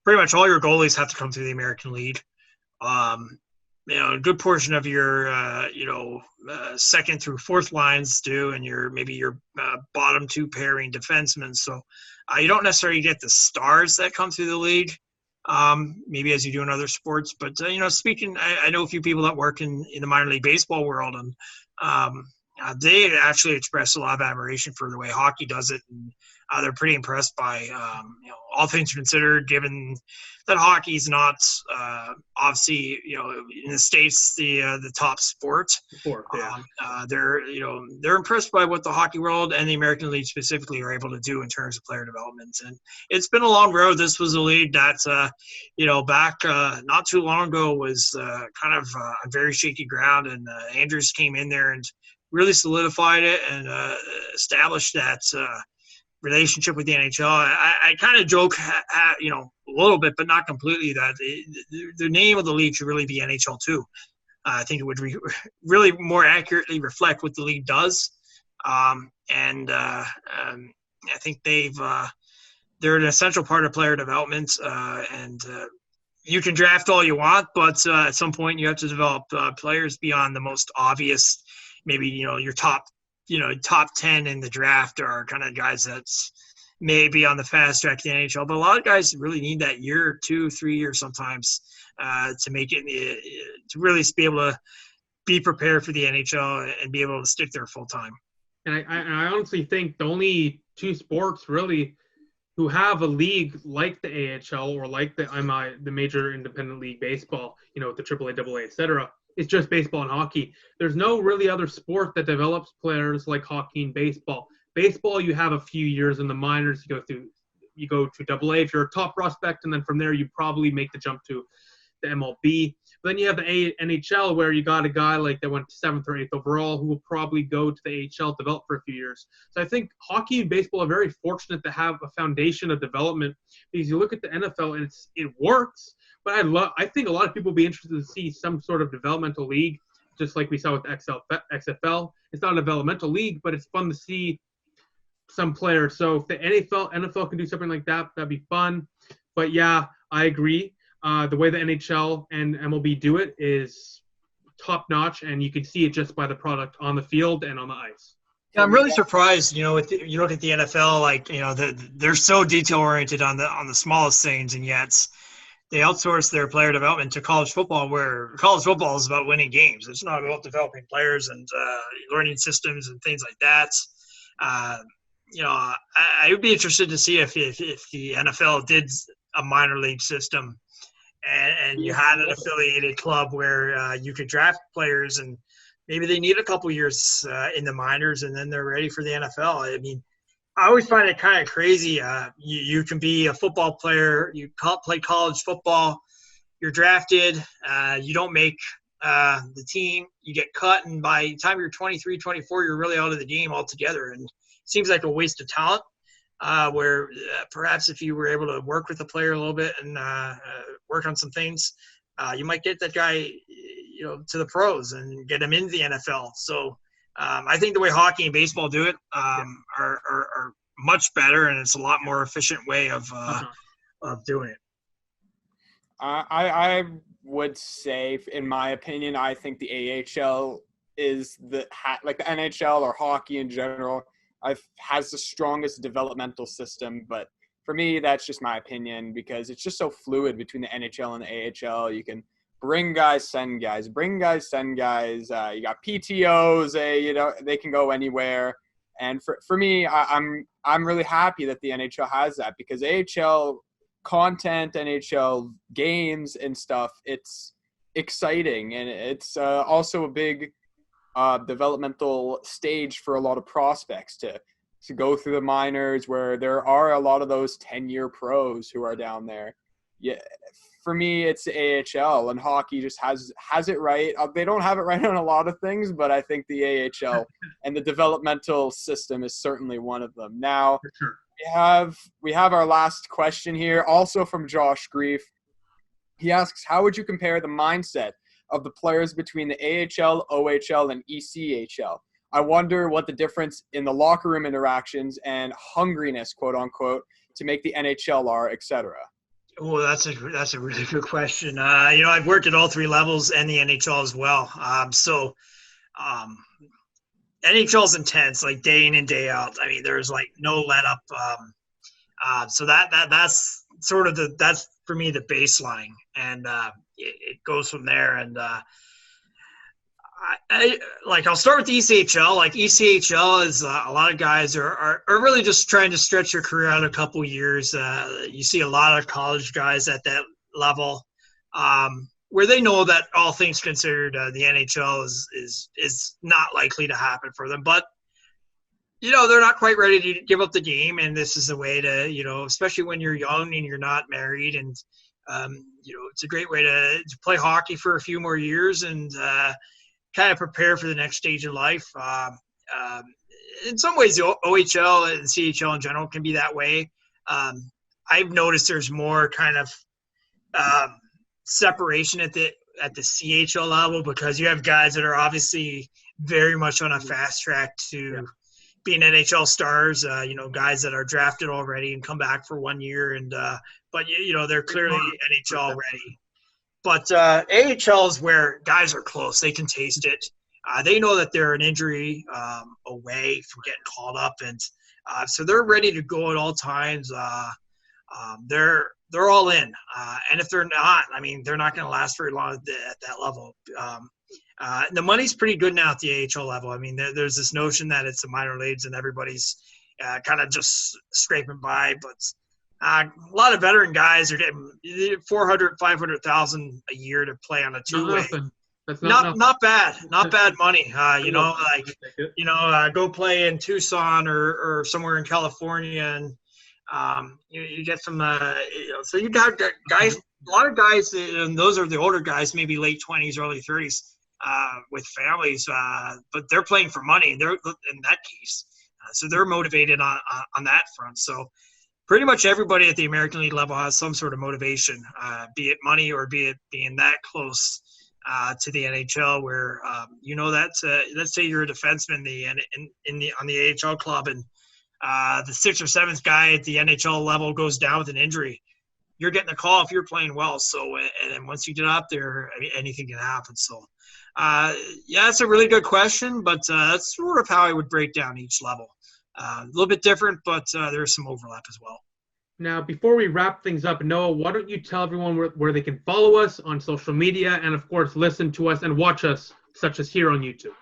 pretty much all your goalies have to come through the American League. A good portion of your, second through fourth lines do, and your bottom two pairing defensemen. So you don't necessarily get the stars that come through the league, maybe as you do in other sports. But, speaking, I know a few people that work in the minor league baseball world, and they actually express a lot of admiration for the way hockey does it. And they're pretty impressed by, all things considered, given that hockey is not obviously, in the States, the top sport. They're impressed by what the hockey world and the American League specifically are able to do in terms of player development. And it's been a long road. This was a league that, back not too long ago was kind of on very shaky ground. And Andrews came in there and really solidified it and established that relationship with the NHL. I kind of joke, a little bit, but not completely, that the name of the league should really be NHL2. I think it would really more accurately reflect what the league does. I think they're an essential part of player development. You can draft all you want, but at some point you have to develop players beyond the most obvious. Maybe, your top 10 in the draft are kind of guys that's maybe on the fast track to the NHL. But a lot of guys really need that year, 2, 3 years sometimes to make it, to really be able to be prepared for the NHL and be able to stick there full time. And I honestly think the only two sports really who have a league like the AHL or like the major independent league baseball, with the AAA, AA, etc., it's just baseball and hockey. There's no really other sport that develops players like hockey and baseball. Baseball, you have a few years in the minors. You go to AA if you're a top prospect, and then from there you probably make the jump to the MLB. But then you have the NHL where you got a guy like that went 7th or 8th overall who will probably go to the AHL, develop for a few years. So I think hockey and baseball are very fortunate to have a foundation of development, because you look at the NFL and it works. But I think a lot of people will be interested to see some sort of developmental league, just like we saw with XFL. It's not a developmental league, but it's fun to see some players. So if the NFL can do something like that, that'd be fun. But yeah, I agree. The way the NHL and MLB do it is top notch, and you can see it just by the product on the field and on the ice. Yeah, I'm really surprised. You look at the NFL, they're so detail oriented on the smallest things, and yet they outsource their player development to college football, where college football is about winning games. It's not about developing players and learning systems and things like that. I would be interested to see if the NFL did a minor league system and you had an affiliated club where you could draft players, and maybe they need a couple years in the minors and then they're ready for the NFL. I mean, I always find it kind of crazy. You can be a football player, you play college football, you're drafted, you don't make the team, you get cut, and by the time you're 23, 24, you're really out of the game altogether. And it seems like a waste of talent, where perhaps if you were able to work with a player a little bit and work on some things, you might get that guy, to the pros and get them into the NFL. So I think the way hockey and baseball do it are much better, and it's a lot more efficient way of doing it. I would say, in my opinion, I think the AHL is like the NHL or hockey in general has the strongest developmental system. But for me, that's just my opinion, because it's just so fluid between the NHL and the AHL. You can bring guys, send guys, bring guys, send guys. You got PTOs, they can go anywhere. And for me, I'm really happy that the NHL has that, because AHL content, NHL games and stuff, it's exciting, and it's also a big developmental stage for a lot of prospects to go through the minors, where there are a lot of those 10-year pros who are down there. Yeah, for me, it's the AHL, and hockey just has it right. They don't have it right on a lot of things, but I think the AHL and the developmental system is certainly one of them. Now, we have our last question here, also from Josh Grief. He asks, how would you compare the mindset of the players between the AHL, OHL, and ECHL? I wonder what the difference in the locker room interactions and hungriness, quote unquote, to make the NHL are, etc. Oh, that's a really good question. I've worked at all three levels and the NHL as well. NHL is intense, like day in and day out. I mean, there's like no let up. So that's sort of that's for me the baseline, and it goes from there. And I'll start with the ECHL. Like ECHL is a lot of guys are really just trying to stretch their career out a couple years. You see a lot of college guys at that level, where they know that all things considered, the NHL is not likely to happen for them. But they're not quite ready to give up the game, and this is a way to, especially when you're young and you're not married, and it's a great way to play hockey for a few more years and kind of prepare for the next stage of life. In some ways, the OHL and CHL in general can be that way. I've noticed there's more kind of separation at the CHL level, because you have guys that are obviously very much on a fast track to being NHL stars. Guys that are drafted already and come back for 1 year, and but they're clearly NHL ready. But AHL is where guys are close. They can taste it. They know that they're an injury away from getting called up, and so they're ready to go at all times. They're all in, and if they're not, I mean, they're not going to last very long at that level. The money's pretty good now at the AHL level. I mean, there's this notion that it's the minor leagues and everybody's kind of just scraping by, but a lot of veteran guys are getting $400,000, $500,000 a year to play on a two-way. That's not bad money. Go play in Tucson or somewhere in California, and you get some. So you got guys, a lot of guys, and those are the older guys, maybe late 20s, early 30s, with families, but they're playing for money. They're in that case, so they're motivated on that front. So pretty much everybody at the American League level has some sort of motivation, be it money or be it being that close to the NHL, where let's say you're a defenseman on the AHL club, and the sixth or seventh guy at the NHL level goes down with an injury. You're getting a call if you're playing well. So, and then once you get out there, I mean, anything can happen. So, that's a really good question, but that's sort of how I would break down each level. A little bit different, but there's some overlap as well. Now, before we wrap things up, Noah, why don't you tell everyone where they can follow us on social media and, of course, listen to us and watch us, such as here on YouTube?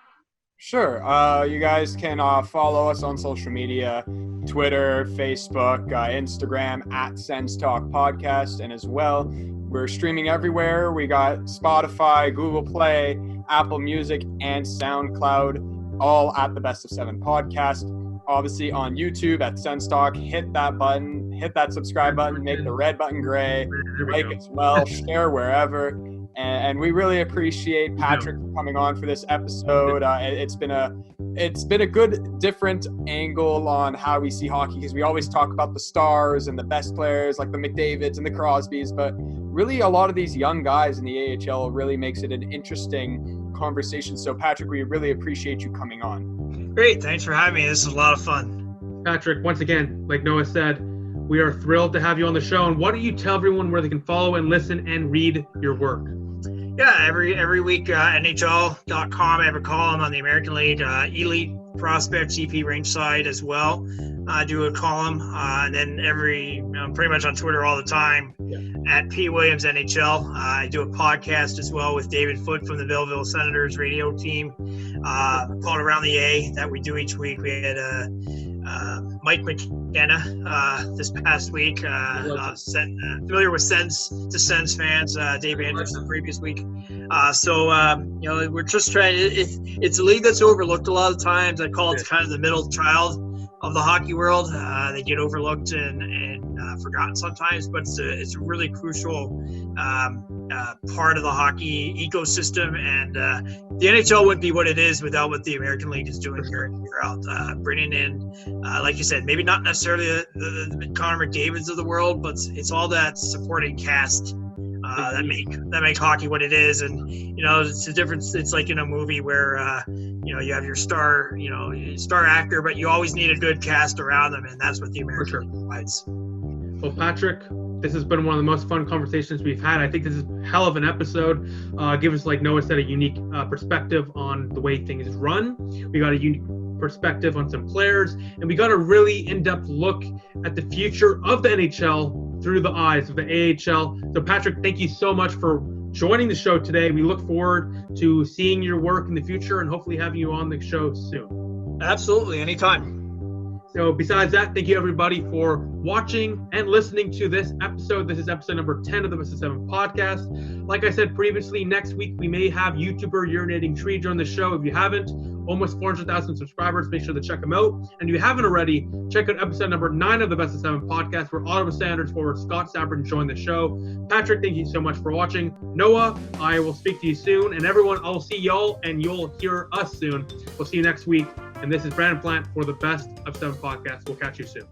Sure. You guys can follow us on social media, Twitter, Facebook, Instagram, @SENS Talk Podcast. And as well, we're streaming everywhere. We got Spotify, Google Play, Apple Music, and SoundCloud, all at the Best of 7 Podcast. Obviously on YouTube at SENS Talk. Hit that button, hit that subscribe button, make the red button gray, like as well, share wherever. And we really appreciate Patrick coming on for this episode. It's been a good different angle on how we see hockey, because we always talk about the stars and the best players like the McDavids and the Crosbys, but really a lot of these young guys in the AHL really makes it an interesting conversation. So Patrick, we really appreciate you coming on. Great. Thanks for having me. This is a lot of fun. Patrick, once again, like Noah said, we are thrilled to have you on the show. And why don't you tell everyone where they can follow and listen and read your work? Yeah, every week, NHL.com, I have a column on the American League, Elite Prospects, EP Ringside as well. I do a column, and then I'm pretty much on Twitter all the time at P. Williams NHL. I do a podcast as well with David Foote from the Belleville Senators radio team called Around the A that we do each week. We had Mike McKenna this past week, familiar with SENS to SENS fans, Dave Anderson the previous week. We're just trying, it's a league that's overlooked a lot of times. I call it kind of the middle child of the hockey world. They get overlooked and forgotten sometimes, but it's a really crucial part of the hockey ecosystem, and the NHL wouldn't be what it is without what the American League is doing here out, bringing in, like you said, maybe not necessarily the Connor McDavids of the world, but it's all that supporting cast that make hockey what it is. And it's a difference. It's like in a movie where you have your star actor, but you always need a good cast around them, and that's what the American League provides. Well, Patrick, this has been one of the most fun conversations we've had. I think this is a hell of an episode. Give us, like Noah said, a unique perspective on the way things run. We got a unique perspective on some players, and we got a really in-depth look at the future of the NHL through the eyes of the AHL. So Patrick, thank you so much for joining the show today. We look forward to seeing your work in the future and hopefully having you on the show soon. Absolutely, anytime. So besides that, thank you everybody for watching and listening to this episode. This is episode number 10 of the Best of 7 podcast. Like I said previously, next week we may have YouTuber Urinating Tree join the show. If you haven't, almost 400,000 subscribers, make sure to check them out. And if you haven't already, check out episode number 9 of the Best of 7 podcast, where Ottawa Senators forward Scott Sabrin joined the show. Patrick, thank you so much for watching. Noah, I will speak to you soon. And everyone, I'll see y'all and you'll hear us soon. We'll see you next week. And this is Brandon Plant for the Best of 7 podcast. We'll catch you soon.